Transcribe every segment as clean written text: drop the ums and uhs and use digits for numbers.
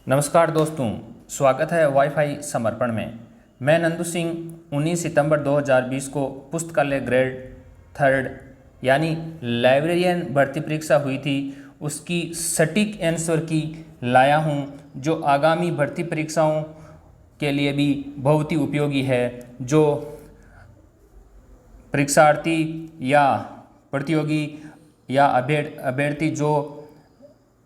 नमस्कार दोस्तों, स्वागत है वाईफाई समर्पण में। मैं नंदू सिंह 19 सितंबर 2020 को पुस्तकालय ग्रेड थर्ड यानी लाइब्रेरियन भर्ती परीक्षा हुई थी, उसकी सटीक आंसर की लाया हूं, जो आगामी भर्ती परीक्षाओं के लिए भी बहुत ही उपयोगी है। जो परीक्षार्थी या प्रतियोगी या अभ्यर्थी जो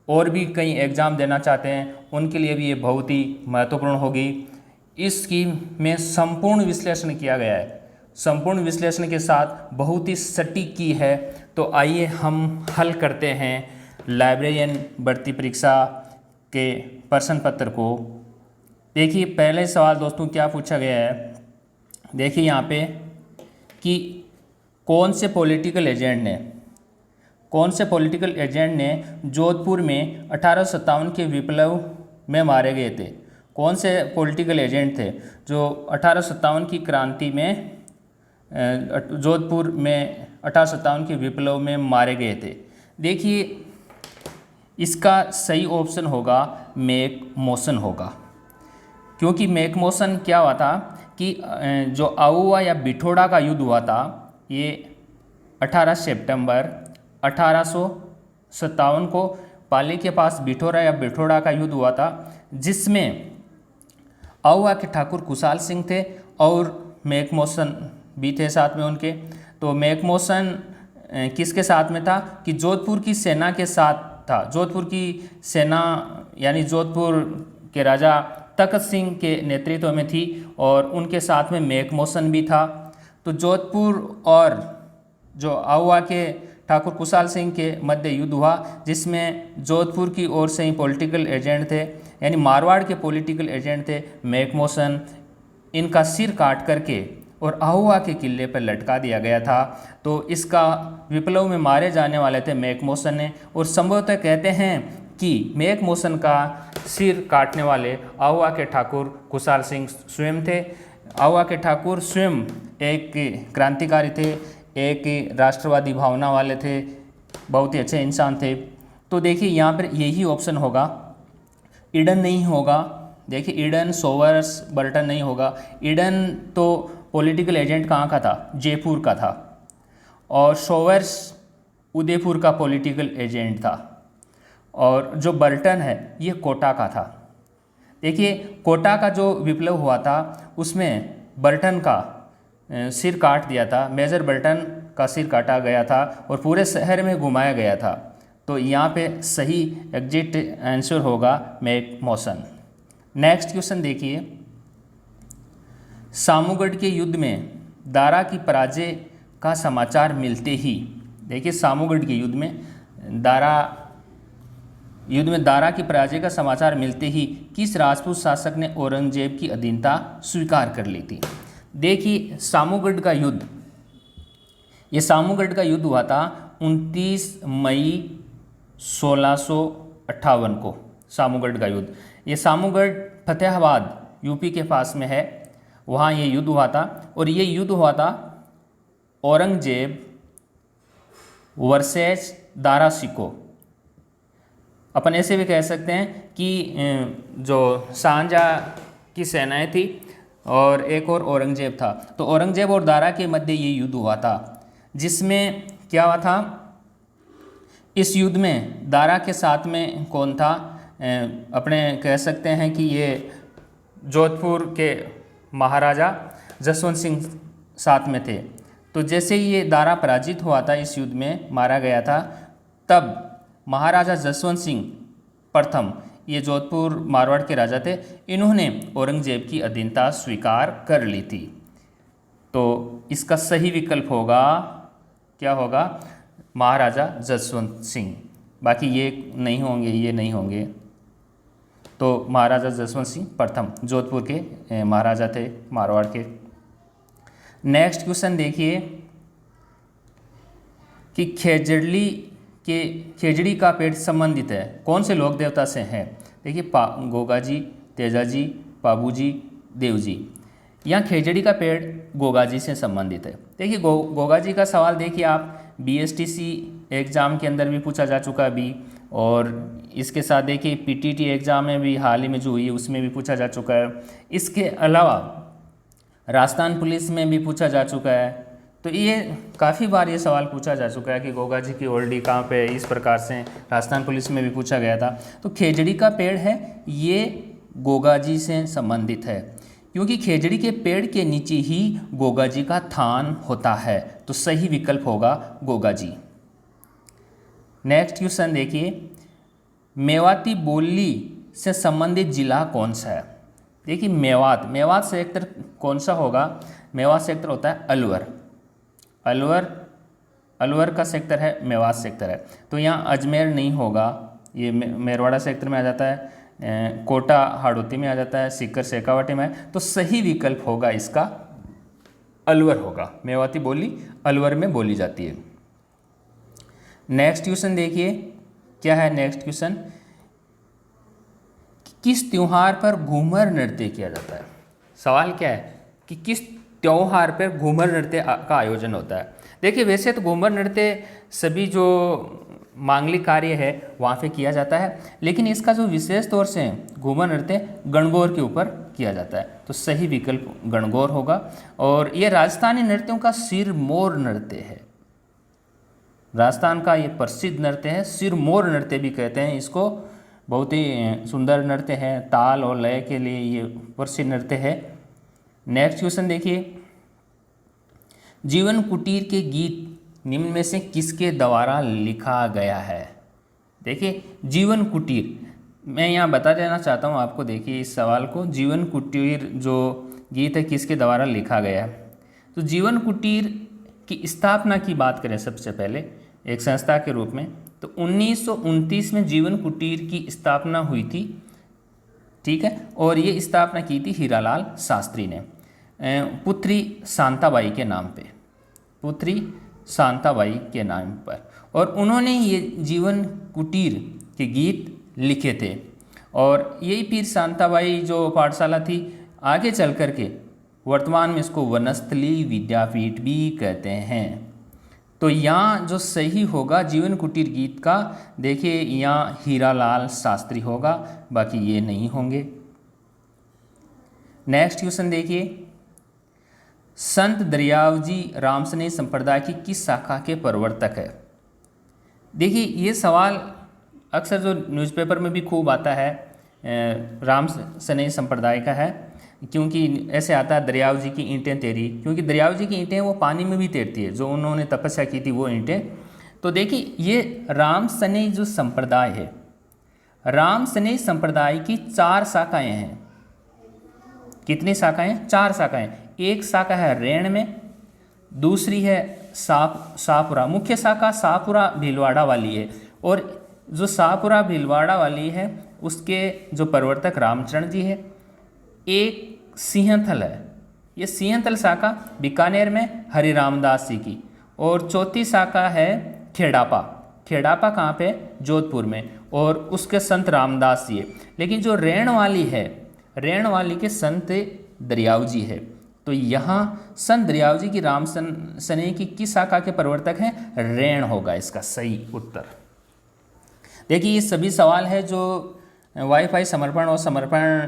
और भी कई एग्ज़ाम देना चाहते हैं, उनके लिए भी ये बहुत ही महत्वपूर्ण होगी। इसकी में संपूर्ण विश्लेषण किया गया है, संपूर्ण विश्लेषण के साथ बहुत ही सटीक की है। तो आइए हम हल करते हैं लाइब्रेरियन भर्ती परीक्षा के प्रश्न पत्र को। देखिए पहले सवाल दोस्तों क्या पूछा गया है, देखिए यहाँ पे कि कौन से पॉलिटिकल एजेंट ने जोधपुर में 1857 के विप्लव में मारे गए थे। कौन से पॉलिटिकल एजेंट थे जो 1857 की क्रांति में जोधपुर में 1857 के विप्लव में मारे गए थे। देखिए इसका सही ऑप्शन होगा मैक मॉसन होगा, क्योंकि मैक मॉसन क्या हुआ था कि जो आउवा या बिठोड़ा का युद्ध हुआ था, ये 18 सितंबर 1857 को पाली के पास बिठोड़ा का युद्ध हुआ था, जिसमें आउवा के ठाकुर कुशाल सिंह थे और मैक मॉसन भी थे साथ में उनके। तो मैक मॉसन किसके साथ में था कि जोधपुर की सेना के साथ था। जोधपुर की सेना यानी जोधपुर के राजा तखत सिंह के नेतृत्व में थी और उनके साथ में मैक मॉसन भी था। तो जोधपुर और जो आउवा के ठाकुर कुशाल सिंह के मध्य युद्ध हुआ, जिसमें जोधपुर की ओर से ही पॉलिटिकल एजेंट थे, यानी मारवाड़ के पॉलिटिकल एजेंट थे मैक मॉसन। इनका सिर काट करके और आहुआ के किले पर लटका दिया गया था। तो इसका विप्लव में मारे जाने वाले थे मैक मॉसन ने, और संभवतः कहते हैं कि मैक मॉसन का सिर काटने वाले आहुआ के ठाकुर कुशाल सिंह स्वयं थे। आहुआ के ठाकुर स्वयं एक क्रांतिकारी थे, एक राष्ट्रवादी भावना वाले थे, बहुत ही अच्छे इंसान थे। तो देखिए यहाँ पर यही ऑप्शन होगा, ईडन नहीं होगा। देखिए ईडन, सोवर्स, बर्टन नहीं होगा। ईडन तो पॉलिटिकल एजेंट कहाँ का था? जयपुर का था। और सोवर्स उदयपुर का पॉलिटिकल एजेंट था। और जो बर्टन है ये कोटा का था। देखिए कोटा का जो विप्लव हुआ था उसमें बर्टन का सिर काट दिया था, मेजर बर्टन का सिर काटा गया था और पूरे शहर में घुमाया गया था। तो यहाँ पे सही एग्जिट आंसर होगा मैक मॉसन। नेक्स्ट क्वेश्चन देखिए, सामूगढ़ के युद्ध में दारा की पराजय का समाचार मिलते ही, देखिए सामूगढ़ के युद्ध में दारा की पराजय का समाचार मिलते ही किस राजपूत शासक ने औरंगजेब की अधीनता स्वीकार कर ली थी? देखिए सामूगढ़ का युद्ध, ये सामूगढ़ का युद्ध हुआ था 29 मई 1658 को। सामूगढ़ का युद्ध, ये सामूगढ़ फतेहाबाद यूपी के पास में है, वहाँ ये युद्ध हुआ था। और ये युद्ध हुआ था औरंगजेब वर्सेस दारा शिकोह। अपन ऐसे भी कह सकते हैं कि जो शाहजहाँ की सेनाएं थी और एक और औरंगजेब था। तो औरंगजेब और दारा के मध्य ये युद्ध हुआ था, जिसमें क्या हुआ था, इस युद्ध में दारा के साथ में कौन था? अपने कह सकते हैं कि ये जोधपुर के महाराजा जसवंत सिंह साथ में थे। तो जैसे ही ये दारा पराजित हुआ था, इस युद्ध में मारा गया था, तब महाराजा जसवंत सिंह प्रथम, ये जोधपुर मारवाड़ के राजा थे, इन्होंने औरंगजेब की अधीनता स्वीकार कर ली थी। तो इसका सही विकल्प होगा, क्या होगा? महाराजा जसवंत सिंह। बाकी ये नहीं होंगे, ये नहीं होंगे। तो महाराजा जसवंत सिंह प्रथम जोधपुर के महाराजा थे मारवाड़ के। नेक्स्ट क्वेश्चन देखिए कि खेजड़ी का पेड़ संबंधित है कौन से लोक देवता से है? देखिए गोगाजी, तेजाजी, पाबूजी, देवजी। यहाँ खेजड़ी का पेड़ गोगाजी से संबंधित है। देखिए गोगाजी का सवाल देखिए आप, BSTC एग्ज़ाम के अंदर भी पूछा जा चुका अभी। और इसके साथ देखिए पीटीटी एग्ज़ाम में भी हाल ही में जो हुई है उसमें भी पूछा जा चुका है। इसके अलावा राजस्थान पुलिस में भी पूछा जा चुका है। तो ये काफ़ी बार ये सवाल पूछा जा चुका है कि गोगा जी की ओल्डी कहाँ पे है, इस प्रकार से राजस्थान पुलिस में भी पूछा गया था। तो खेजड़ी का पेड़ है ये गोगा जी से संबंधित है, क्योंकि खेजड़ी के पेड़ के नीचे ही गोगा जी का थान होता है। तो सही विकल्प होगा गोगा जी। नेक्स्ट क्वेश्चन देखिए, मेवाती बोली से संबंधित जिला कौन सा है? देखिए मेवात सेक्टर कौन सा होगा? मेवात सेक्टर होता है अलवर का सेक्टर है, मेवात सेक्टर है। तो यहाँ अजमेर नहीं होगा, ये मेरवाड़ा सेक्टर में आ जाता है, कोटा हाड़ौती में आ जाता है, सीकर शेखावाटी में। तो सही विकल्प होगा इसका अलवर होगा। मेवाती बोली अलवर में बोली जाती है। नेक्स्ट क्वेश्चन देखिए, क्या है नेक्स्ट क्वेश्चन? किस त्योहार पर घूमर नृत्य किया जाता है? सवाल क्या है कि किस त्योहार पर घूमर नृत्य का आयोजन होता है? देखिए वैसे तो घूमर नृत्य सभी जो मांगलिक कार्य है वहाँ पे किया जाता है, लेकिन इसका जो विशेष तौर से घूमर नृत्य गणगौर के ऊपर किया जाता है। तो सही विकल्प गणगौर होगा। और ये राजस्थानी नृत्यों का सिरमौर नृत्य है। राजस्थान का ये प्रसिद्ध नृत्य है, सिरमौर नृत्य भी कहते हैं इसको। बहुत ही सुंदर नृत्य है, ताल और लय के लिए ये प्रसिद्ध नृत्य है। नेक्स्ट क्वेश्चन देखिए, जीवन कुटीर के गीत निम्न में से किसके द्वारा लिखा गया है? देखिए जीवन कुटीर, मैं यहाँ बता देना चाहता हूँ आपको। देखिए इस सवाल को, जीवन कुटीर जो गीत है किसके द्वारा लिखा गया है? तो जीवन कुटीर की स्थापना की बात करें सबसे पहले एक संस्था के रूप में, तो 1929 में जीवन कुटीर की स्थापना हुई थी, ठीक है। और ये स्थापना की थी हीरालाल शास्त्री ने, पुत्री शांताबाई के नाम पे, पुत्री शांताबाई के नाम पर। और उन्होंने ये जीवन कुटीर के गीत लिखे थे। और यही फिर शांताबाई जो पाठशाला थी, आगे चल कर के वर्तमान में इसको वनस्थली विद्यापीठ भी कहते हैं। तो यहाँ जो सही होगा जीवन कुटीर गीत का, देखिए यहाँ हीरालाल शास्त्री होगा, बाकी ये नहीं होंगे। नेक्स्ट क्वेश्चन देखिए, संत दरियावजी रामसनेही संप्रदाय की किस शाखा के प्रवर्तक है? देखिए ये सवाल अक्सर जो न्यूज़पेपर में भी खूब आता है, रामसनेही संप्रदाय का है, क्योंकि ऐसे आता है दरियाव जी की ईंटें तेरी, क्योंकि दरियाव जी की ईंटें वो पानी में भी तैरती है, जो उन्होंने तपस्या की थी वो ईंटें। तो देखिए ये रामसनेही जो संप्रदाय है, रामसनेही संप्रदाय की 4 शाखाएं हैं। कितनी शाखाएं? 4 शाखाएं। एक शाखा है रेण में, दूसरी है शाहपुरा, मुख्य शाखा शाहपुरा भीलवाड़ा वाली है। और जो शाहपुरा भीलवाड़ा वाली है उसके जो प्रवर्तक रामचरण जी है। एक सिंहथल है, ये सिंहथल शाखा बीकानेर में हरि रामदास जी की। और चौथी शाखा है खेड़ापा, खेड़ापा कहाँ पे? जोधपुर में, और उसके संत रामदास जी है। लेकिन जो रेण वाली है, रेण वाली के संत दरियाव जी है। तो यहाँ संत दरियाव जी की रामसनेही की किस शाखा के प्रवर्तक हैं? रेण होगा इसका सही उत्तर। देखिए ये सभी सवाल है जो वाईफाई समर्पण और समर्पण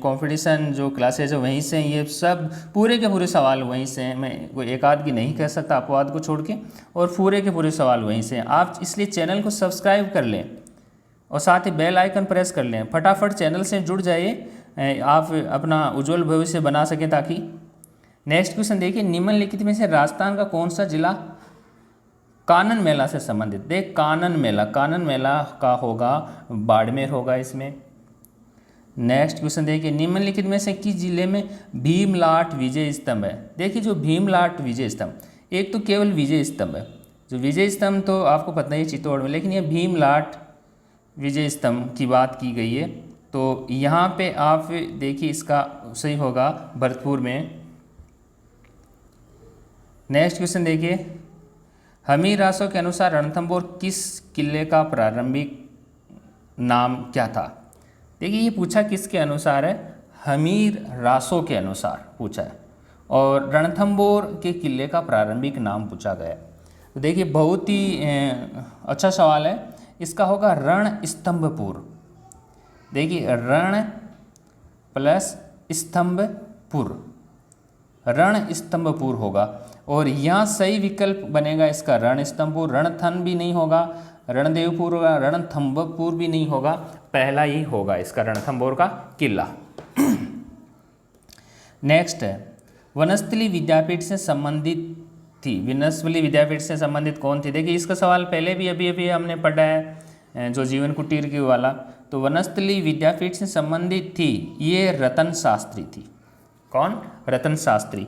कंपटीशन जो क्लासेज है वहीं से, ये सब पूरे के पूरे सवाल वहीं से हैं। मैं कोई एक आध की नहीं कह सकता अपवाद को छोड़ के, और पूरे के पूरे सवाल वहीं से हैं। आप इसलिए चैनल को सब्सक्राइब कर लें और साथ ही बेल आइकन प्रेस कर लें। फटाफट चैनल से जुड़ जाइए, आप अपना उज्जवल भविष्य बना सकें ताकि। नेक्स्ट क्वेश्चन देखिए, निम्नलिखित में से राजस्थान का कौन सा जिला कानन मेला से संबंधित? देख कानन मेला का होगा बाड़मेर होगा इसमें। नेक्स्ट क्वेश्चन देखिए, निम्नलिखित में से किस जिले में भीमलाट विजय स्तंभ है? देखिए जो भीमलाट विजय स्तंभ, एक तो केवल विजय स्तंभ है, जो विजय स्तंभ तो आपको पता ही चित्तौड़ में, लेकिन ये भीमलाट विजय स्तंभ की बात की गई है। तो यहाँ पे आप देखिए इसका सही होगा भरतपुर में। नेक्स्ट क्वेश्चन देखिए, हमीर रासो के अनुसार रणथंभौर किस किले का प्रारंभिक नाम क्या था? देखिए ये पूछा किसके अनुसार है? हमीर रासो के अनुसार पूछा है, और रणथंभौर के किले का प्रारंभिक नाम पूछा गया है। तो देखिए बहुत ही अच्छा सवाल है। इसका होगा रणस्तंभपुर। देखिए रण प्लस स्तंभपुर, रणस्तंभपुर होगा। और यहाँ सही विकल्प बनेगा इसका रणस्तंभपुर। रणथन भी नहीं होगा, रणदेवपुर होगा, रणथंभपुर भी नहीं होगा, पहला ही होगा इसका रणथंभौर का किला। नेक्स्ट है वनस्थली विद्यापीठ से संबंधित थी। वनस्थली विद्यापीठ से संबंधित कौन थी? देखिए इसका सवाल पहले भी अभी हमने पढ़ा है, जो जीवन कुटीर की वाला। तो वनस्थली विद्यापीठ से संबंधित थी, ये रतन शास्त्री थी। कौन? रतन शास्त्री।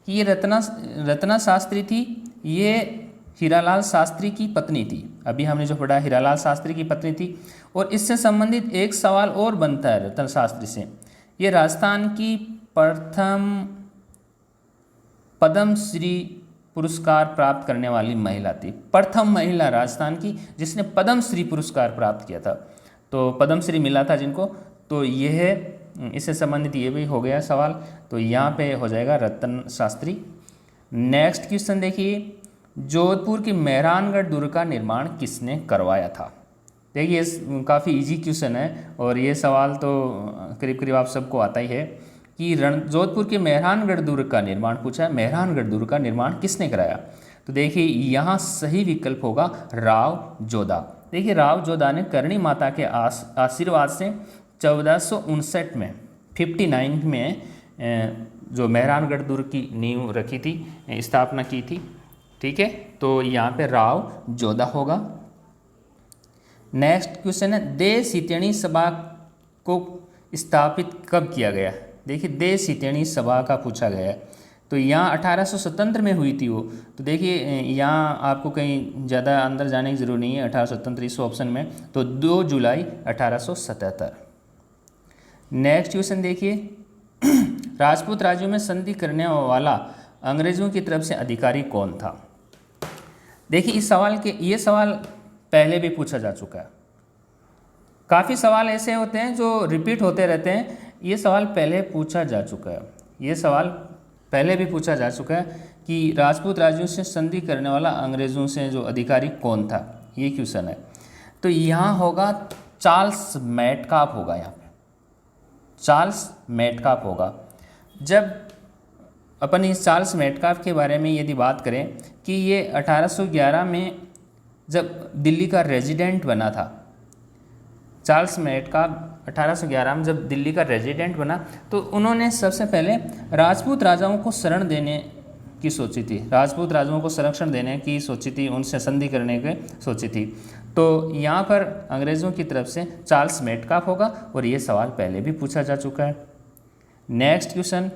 ये रत्ना शास्त्री थी, ये हीरालाल शास्त्री की पत्नी थी। अभी हमने जो पढ़ा हीरालाल शास्त्री की पत्नी थी। और इससे संबंधित एक सवाल और बनता है रतन शास्त्री से, ये राजस्थान की प्रथम पद्मश्री पुरस्कार प्राप्त करने वाली महिला थी। प्रथम महिला राजस्थान की जिसने पद्मश्री पुरस्कार प्राप्त किया था, तो पद्मश्री मिला था जिनको, तो यह इससे संबंधित ये भी हो गया सवाल। तो यहाँ पे हो जाएगा रतन शास्त्री। नेक्स्ट क्वेश्चन देखिए, जोधपुर की मेहरानगढ़ दुर्ग का निर्माण किसने करवाया था? देखिए काफ़ी इजी क्वेश्चन है और ये सवाल तो करीब करीब आप सबको आता ही है कि जोधपुर के मेहरानगढ़ दुर्ग का निर्माण पूछा है। मेहरानगढ़ दुर्ग का निर्माण किसने कराया? तो देखिए यहाँ सही विकल्प होगा राव जोधा। देखिए राव जोधा ने करणी माता के आशीर्वाद से 1459 में 59 में जो मेहरानगढ़ दुर्ग की नींव रखी थी, स्थापना की थी। ठीक है, तो यहाँ पे राव जोधा होगा। नेक्स्ट क्वेश्चन है देश हितैषी सभा को स्थापित कब किया गया? देखिए देश हितैषी सभा का पूछा गया है, तो यहाँ 1877 में हुई थी वो। तो देखिए यहाँ आपको कहीं ज़्यादा अंदर जाने की जरूरत नहीं है, 1877 इस ऑप्शन में, तो 2 जुलाई 1877। नेक्स्ट क्वेश्चन देखिए, राजपूत राज्यों में संधि करने वाला अंग्रेजों की तरफ से अधिकारी कौन था? देखिए ये सवाल पहले भी पूछा जा चुका है। काफ़ी सवाल ऐसे होते हैं जो रिपीट होते रहते हैं, ये सवाल पहले पूछा जा चुका है। ये सवाल पहले भी पूछा जा चुका है कि राजपूत राज्यों से संधि करने वाला अंग्रेजों से जो अधिकारी कौन था, ये क्वेश्चन है। तो यहाँ होगा चार्ल्स मेटकाफ होगा, यहाँ पे चार्ल्स मेटकाफ होगा। जब अपन इस चार्ल्स मेटकाफ के बारे में यदि बात करें कि ये 1811 में जब दिल्ली का रेजिडेंट बना था, चार्ल्स मेटकाफ 1811 में जब दिल्ली का रेजिडेंट बना, तो उन्होंने सबसे पहले राजपूत राजाओं को शरण देने की सोची थी, राजपूत राजाओं को संरक्षण देने की सोची थी, उनसे संधि करने की सोची थी। तो यहाँ पर अंग्रेज़ों की तरफ से चार्ल्स मेटकाफ होगा और ये सवाल पहले भी पूछा जा चुका है। नेक्स्ट क्वेश्चन,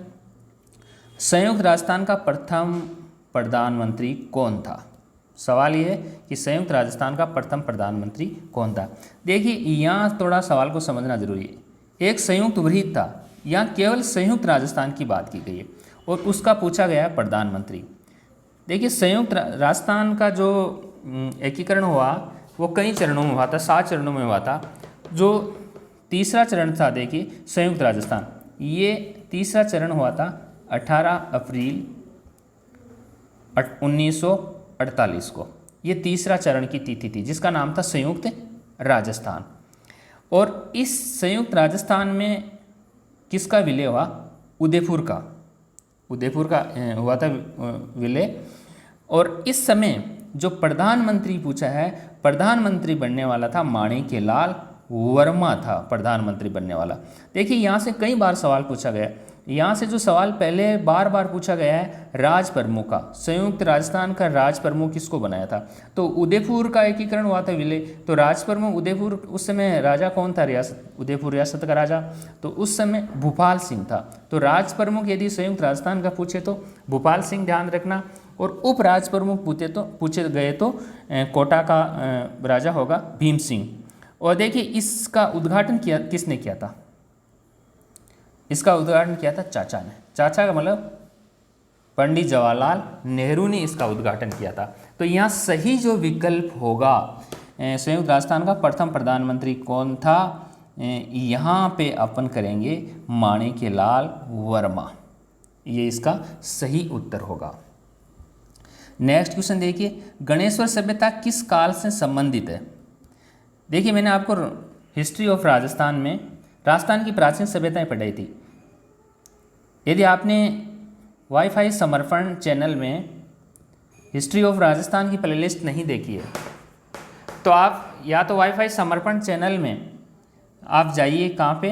संयुक्त राजस्थान का प्रथम प्रधानमंत्री कौन था? सवाल ये है कि संयुक्त राजस्थान का प्रथम प्रधानमंत्री कौन था। देखिए यहाँ थोड़ा सवाल को समझना जरूरी है। एक संयुक्त वृत्त था, यहाँ केवल संयुक्त राजस्थान की बात की गई है और उसका पूछा गया है प्रधानमंत्री। देखिए संयुक्त राजस्थान का जो एकीकरण हुआ वो कई चरणों में हुआ था, 7 चरणों में हुआ था। जो तीसरा चरण था, देखिए संयुक्त राजस्थान, ये तीसरा चरण हुआ था 18 अप्रैल 1948 को। ये तीसरा चरण की तिथि थी जिसका नाम था संयुक्त राजस्थान। और इस संयुक्त राजस्थान में किसका विलय हुआ? उदयपुर का हुआ था विलय। और इस समय जो प्रधानमंत्री पूछा है, प्रधानमंत्री बनने वाला था माणिक्यलाल वर्मा था प्रधानमंत्री बनने वाला। देखिए यहाँ से कई बार सवाल पूछा गया। यहाँ से जो सवाल पहले बार बार पूछा गया है राज प्रमुख का, संयुक्त राजस्थान का राज प्रमुख किसको बनाया था? तो उदयपुर का एकीकरण हुआ था विलय, तो राज प्रमुख उदयपुर, उस समय राजा कौन था उदयपुर रियासत का राजा? तो उस समय भूपाल सिंह था। तो राज प्रमुख यदि संयुक्त राजस्थान का पूछे तो भूपाल सिंह ध्यान रखना, और उप राज प्रमुख पूछे गए तो कोटा का राजा होगा भीम सिंह। और देखिए इसका उद्घाटन किसने किया था? इसका उद्घाटन किया था चाचा ने। चाचा का मतलब पंडित जवाहरलाल नेहरू ने इसका उद्घाटन किया था। तो यहाँ सही जो विकल्प होगा, संयुक्त राजस्थान का प्रथम प्रधानमंत्री कौन था, यहाँ पे अपन करेंगे माणिक्यलाल वर्मा। ये इसका सही उत्तर होगा। नेक्स्ट क्वेश्चन देखिए, गणेश्वर सभ्यता किस काल से संबंधित है? देखिए मैंने आपको हिस्ट्री ऑफ राजस्थान में राजस्थान की प्राचीन सभ्यताएं पढ़ाई थी। यदि आपने वाईफाई समर्पण चैनल में हिस्ट्री ऑफ राजस्थान की प्लेलिस्ट नहीं देखी है तो आप या तो वाईफाई समर्पण चैनल में आप जाइए, कहाँ पे,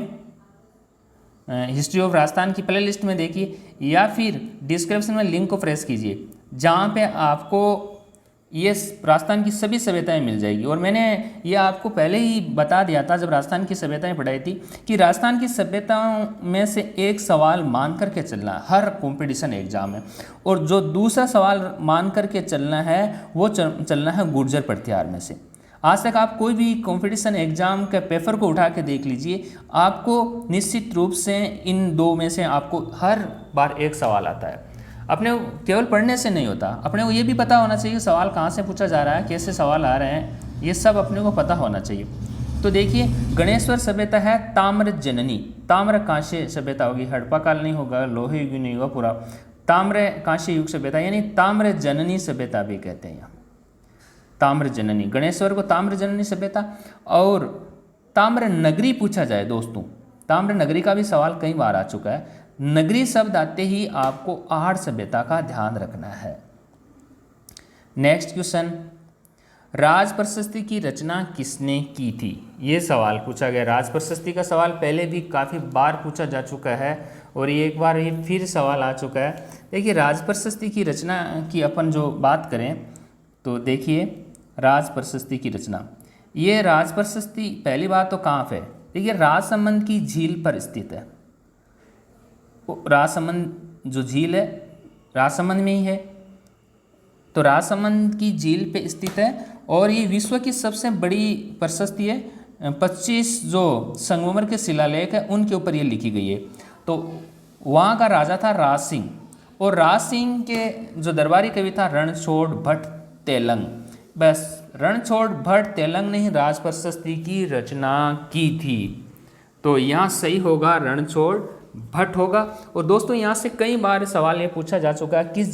हिस्ट्री ऑफ राजस्थान की प्लेलिस्ट में देखिए, या फिर डिस्क्रिप्शन में लिंक को प्रेस कीजिए जहाँ पे आपको ये राजस्थान की सभी सभ्यताएं मिल जाएगी। और मैंने ये आपको पहले ही बता दिया था जब राजस्थान की सभ्यताएं पढ़ाई थी कि राजस्थान की सभ्यताओं में से एक सवाल मान करके चलना है हर कंपटीशन एग्जाम में, और जो दूसरा सवाल मान करके चलना है वो चलना है गुर्जर प्रतिहार में से। आज तक आप कोई भी कंपटीशन एग्जाम के पेपर को उठा के देख लीजिए, आपको निश्चित रूप से इन दो में से आपको हर बार एक सवाल आता है। अपने केवल पढ़ने से नहीं होता, अपने को ये भी पता होना चाहिए सवाल कहाँ से पूछा जा रहा है, कैसे सवाल आ रहे हैं, ये सब अपने को पता होना चाहिए। तो देखिए गणेश्वर सभ्यता है ताम्र जननी, ताम्र कांस्य सभ्यता होगी, हड़प्पा काल नहीं होगा, लोहे युग नहीं होगा पूरा, ताम्र कांस्य युग सभ्यता यानी ताम्र जननी सभ्यता भी कहते हैं। ताम्र जननी, गणेश्वर को ताम्र जननी सभ्यता। और ताम्र नगरी पूछा जाए दोस्तों, ताम्र नगरी का भी सवाल कई बार आ चुका है। नगरी शब्द आते ही आपको आहड़ सभ्यता का ध्यान रखना है। नेक्स्ट क्वेश्चन, राज प्रशस्ति की रचना किसने की थी? ये सवाल पूछा गया। राज प्रशस्ति का सवाल पहले भी काफ़ी बार पूछा जा चुका है और ये एक बार ये फिर सवाल आ चुका है। देखिए राज प्रशस्ति की रचना की अपन जो बात करें तो देखिए राज प्रशस्ति की रचना, ये राज प्रशस्ति पहली बात तो कहाँ पे है? देखिए राजसमंद की झील पर स्थित है। राजसमंद जो झील है राजसमंद में ही है, तो राजसमंद की झील पे स्थित है और ये विश्व की सबसे बड़ी प्रशस्ति है। 25 जो संगमरमर के शिलालेख है उनके ऊपर ये लिखी गई है। तो वहाँ का राजा था राज सिंह, और राज सिंह के जो दरबारी कवि था रणछोड़ भट्ट तेलंग। बस रणछोड़ भट्ट तेलंग ने ही राज प्रशस्ति की रचना की थी। तो यहाँ सही होगा रणछोड़ भट्ट होगा। और दोस्तों यहाँ से कई बार सवाल ये पूछा जा चुका है किस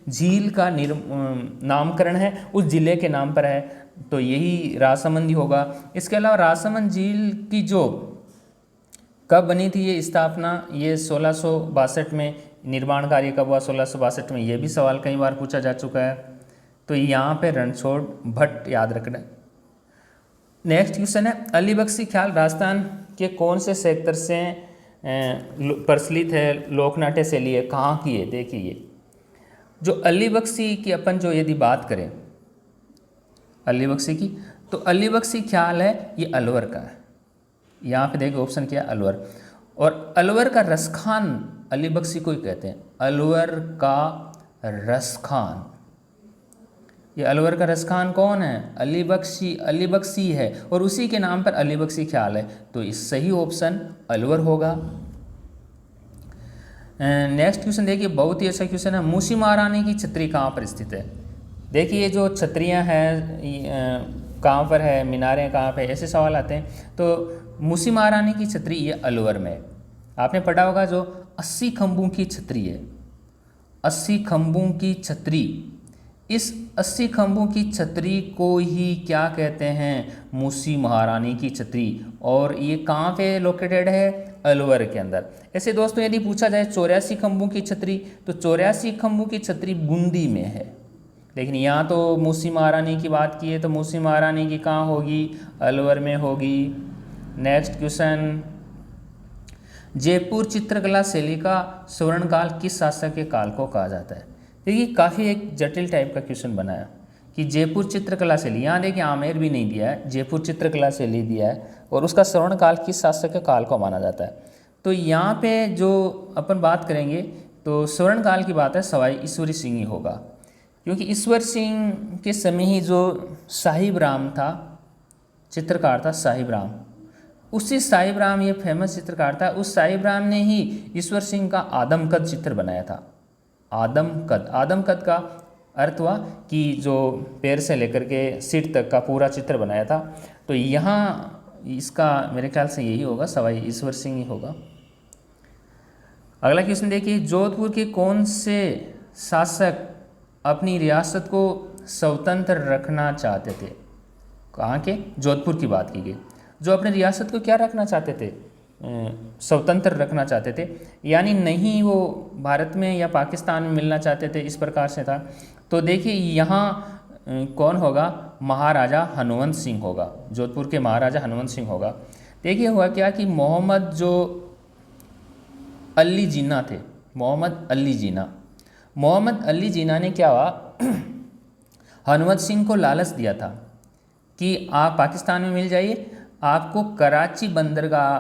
झील का नामकरण है, उस जिले के नाम पर है, तो यही राजसमंद ही होगा। इसके अलावा राजसमंद झील की जो कब बनी थी ये स्थापना, ये 1662 में निर्माण कार्य कब हुआ, 1662 में, ये भी सवाल कई बार पूछा जा चुका है। तो यहाँ पे रणछोड़ भट्ट याद रखना। नेक्स्ट क्वेश्चन है अली बख्शी ख्याल राजस्थान के कौन से सेक्टर से प्रचलित है, लोकनाट्य शैली है, कहाँ की है? देखिए ये जो अली बख्शी की अपन जो यदि बात करें अली बख्शी की, तो अली बख्शी ख्याल है ये अलवर का है। यहाँ पे देखिए ऑप्शन क्या है, अलवर। और अलवर का रसखान अली बख्शी को ही कहते हैं, अलवर का रसखान। ये अलवर का रसखान कौन है? अली बख्शी, अली बख्शी है और उसी के नाम पर अली बख्शी ख्याल है, तो इस सही ऑप्शन अलवर होगा। नेक्स्ट क्वेश्चन देखिए बहुत ही अच्छा क्वेश्चन है, मूसी महारानी की छतरी कहाँ पर स्थित है? देखिए जो छतरियाँ हैं कहाँ पर है, मीनारें कहाँ पे, ऐसे सवाल आते हैं। तो मूसी महारानी की छतरी ये अलवर में। आपने पढ़ा होगा जो 80 खंभों की छतरी है, 80 खंभों की छतरी, इस 80 खंभों की छतरी को ही क्या कहते हैं? मूसी महारानी की छतरी। और ये कहाँ पे लोकेटेड है? अलवर के अंदर। ऐसे दोस्तों यदि पूछा जाए 84 खंभों की छतरी, तो 84 खंभों की छतरी बूंदी में है। लेकिन यहाँ तो मूसी महारानी की बात की है, तो मूसी महारानी की कहाँ होगी? अलवर में होगी। नेक्स्ट क्वेश्चन, जयपुर चित्रकला शैली का स्वर्णकाल किस शासक के काल को कहा जाता है? देखिए काफ़ी एक जटिल टाइप का क्वेश्चन बनाया कि जयपुर चित्रकला शैली, यहाँ देखिए आमेर भी नहीं दिया है, जयपुर चित्रकला शैली दिया है और उसका स्वर्णकाल किस शासक के काल को माना जाता है। तो यहाँ पे जो अपन बात करेंगे तो स्वर्णकाल की बात है सवाई ईश्वरी सिंह ही होगा, क्योंकि ईश्वर सिंह के समय ही जो साहिब राम था, चित्रकार था साहिब राम, उसी साहिब राम ये फेमस चित्रकार था, उस साहिब राम ने ही ईश्वर सिंह का आदमकद चित्र बनाया था। आदमकद, आदमकद का अर्थ हुआ कि जो पैर से लेकर के सिर तक का पूरा चित्र बनाया था। तो यहाँ इसका मेरे ख्याल से यही होगा, सवाई ईश्वर सिंह ही होगा। अगला क्वेश्चन देखिए, जोधपुर के कौन से शासक अपनी रियासत को स्वतंत्र रखना चाहते थे? कहाँ के? जोधपुर की बात की गई, जो अपने रियासत को क्या रखना चाहते थे, स्वतंत्र रखना चाहते थे, यानी नहीं वो भारत में या पाकिस्तान में मिलना चाहते थे, इस प्रकार से था। तो देखिए यहाँ कौन होगा? महाराजा हनुमंत सिंह होगा, जोधपुर के महाराजा हनुमंत सिंह होगा। देखिए हुआ क्या कि मोहम्मद जो अली जिन्ना थे, मोहम्मद अली जिन्ना ने क्या हुआ, हनुमंत सिंह को लालच दिया था कि आप पाकिस्तान में मिल जाइए, आपको कराची बंदरगाह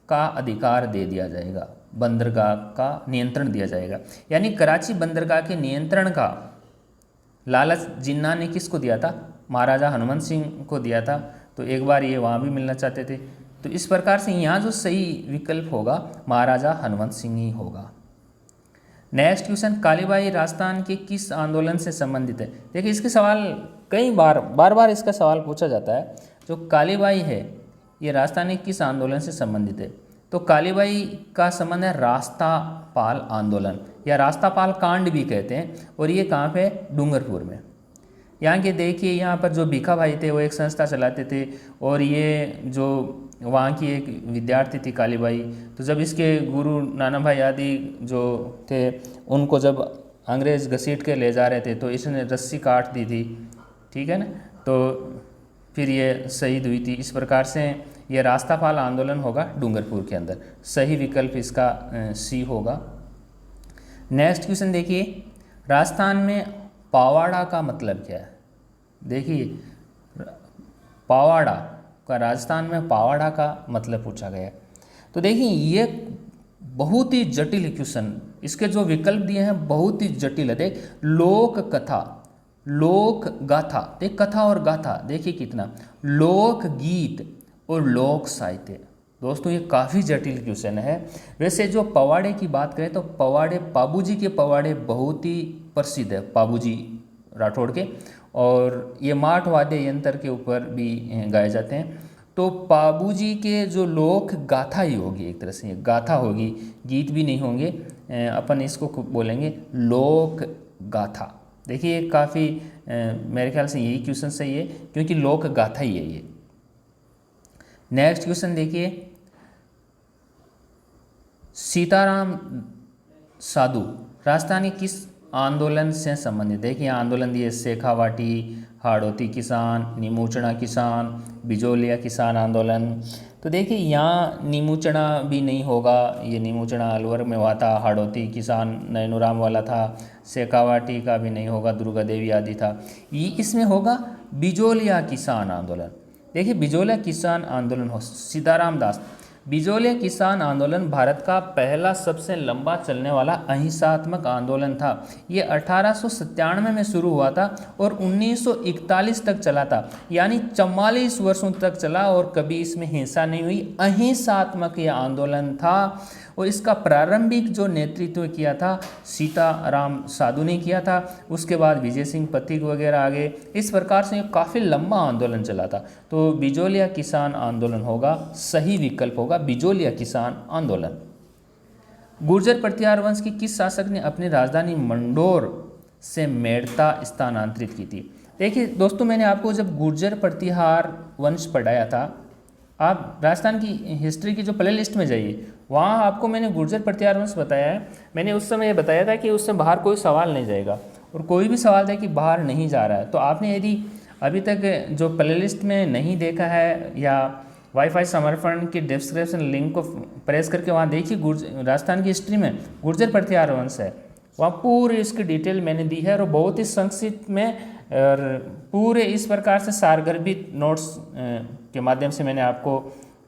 का अधिकार दे दिया जाएगा, बंदरगाह का नियंत्रण दिया जाएगा। यानी कराची बंदरगाह के नियंत्रण का लालच जिन्ना ने किसको दिया था? महाराजा हनुमंत सिंह को दिया था। तो एक बार ये वहाँ भी मिलना चाहते थे। तो इस प्रकार से यहाँ जो सही विकल्प होगा महाराजा हनुमंत सिंह ही होगा। नेक्स्ट क्वेश्चन, कालीबाई राजस्थान के किस आंदोलन से संबंधित है? देखिए इसके सवाल कई बार इसका सवाल पूछा जाता है। जो कालीबाई है ये राजस्थान के किस आंदोलन से संबंधित है? तो कालीबाई का संबंध है रास्तापाल आंदोलन या रास्तापाल कांड भी कहते हैं, और ये कहाँ पे? डूंगरपुर में। यहाँ के देखिए यहाँ पर जो भीखा भाई थे वो एक संस्था चलाते थे, और ये जो वहाँ की एक विद्यार्थी थी कालीबाई, तो जब इसके गुरु नाना भाई आदि जो थे उनको जब अंग्रेज़ घसीट के ले जा रहे थे तो इसने रस्सी काट दी थी, ठीक है ना, तो फिर ये शहीद हुई थी। इस प्रकार से ये रास्तापाल आंदोलन होगा डूंगरपुर के अंदर। सही विकल्प इसका सी होगा। नेक्स्ट क्वेश्चन देखिए, राजस्थान में पावाड़ा का मतलब क्या है? देखिए पावाड़ा का, राजस्थान में पावाड़ा का मतलब पूछा गया है। तो देखिए ये बहुत ही जटिल क्वेश्चन, इसके जो विकल्प दिए हैं बहुत ही जटिल है। देख, लोक कथा, लोक गाथा, देख कथा और गाथा देखिए कितना, लोक गीत और लोक साहित्य। दोस्तों ये काफ़ी जटिल क्वेश्चन है। वैसे जो पवाड़े की बात करें तो पवाड़े, पाबूजी के पवाड़े बहुत ही प्रसिद्ध है, पाबूजी राठौड़ के, और ये माठ वाद्य यंत्र के ऊपर भी गाए जाते हैं। तो पाबूजी के जो लोक गाथा ही होगी, एक तरह से गाथा होगी, गीत भी नहीं होंगे, अपन इसको बोलेंगे लोक गाथा। देखिए काफ़ी मेरे ख्याल से यही क्वेश्चन सही है, क्योंकि लोक गाथा ही है ये। नेक्स्ट क्वेश्चन देखिए, सीताराम साधु राजस्थानी किस आंदोलन से संबंधित? देखिए आंदोलन दिए, शेखावाटी, हाड़ौती किसान, नीमूचना किसान, बिजोलिया किसान आंदोलन। तो देखिए यहाँ नीमूचना भी नहीं होगा, ये नीमूचना अलवर में हुआ था, हाड़ौती किसान नैनूराम वाला था, शेखावाटी का भी नहीं होगा, दुर्गा देवी आदि था। ये इसमें होगा बिजोलिया किसान आंदोलन। देखिए बिजोलिया किसान आंदोलन हो, सीताराम दास। बिजोलिया किसान आंदोलन भारत का पहला सबसे लंबा चलने वाला अहिंसात्मक आंदोलन था। ये 1897 में शुरू हुआ था और 1941 तक चला था, यानी 44 वर्षों तक चला और कभी इसमें हिंसा नहीं हुई। अहिंसात्मक ये आंदोलन था और इसका प्रारंभिक जो नेतृत्व किया था सीताराम साधु ने किया था। उसके बाद विजय सिंह पथिक वगैरह आ गए। इस प्रकार से काफ़ी लंबा आंदोलन चला था। तो बिजोलिया किसान आंदोलन होगा, सही विकल्प होगा बिजोलिया किसान आंदोलन। गुर्जर प्रतिहार वंश की किस शासक ने अपनी राजधानी मंडोर से मेड़ता स्थानांतरित की थी? देखिए दोस्तों, मैंने आपको जब गुर्जर प्रतिहार वंश पढ़ाया था, आप राजस्थान की हिस्ट्री की जो प्ले लिस्ट में जाइए, वहाँ आपको मैंने गुर्जर प्रतिहार वंश बताया है। मैंने उस समय ये बताया था कि उससे बाहर कोई सवाल नहीं जाएगा, और कोई भी सवाल है कि बाहर नहीं जा रहा है। तो आपने यदि अभी तक जो प्ले लिस्ट में नहीं देखा है, या वाईफाई समर्पण की डिस्क्रिप्शन लिंक को प्रेस करके वहाँ देखिए, राजस्थान की हिस्ट्री में गुर्जर प्रतिहार वंश है, वहाँ पूरी इसकी डिटेल मैंने दी है, और बहुत ही संक्षिप्त में और पूरे इस प्रकार से सारगर्भित नोट्स के माध्यम से मैंने आपको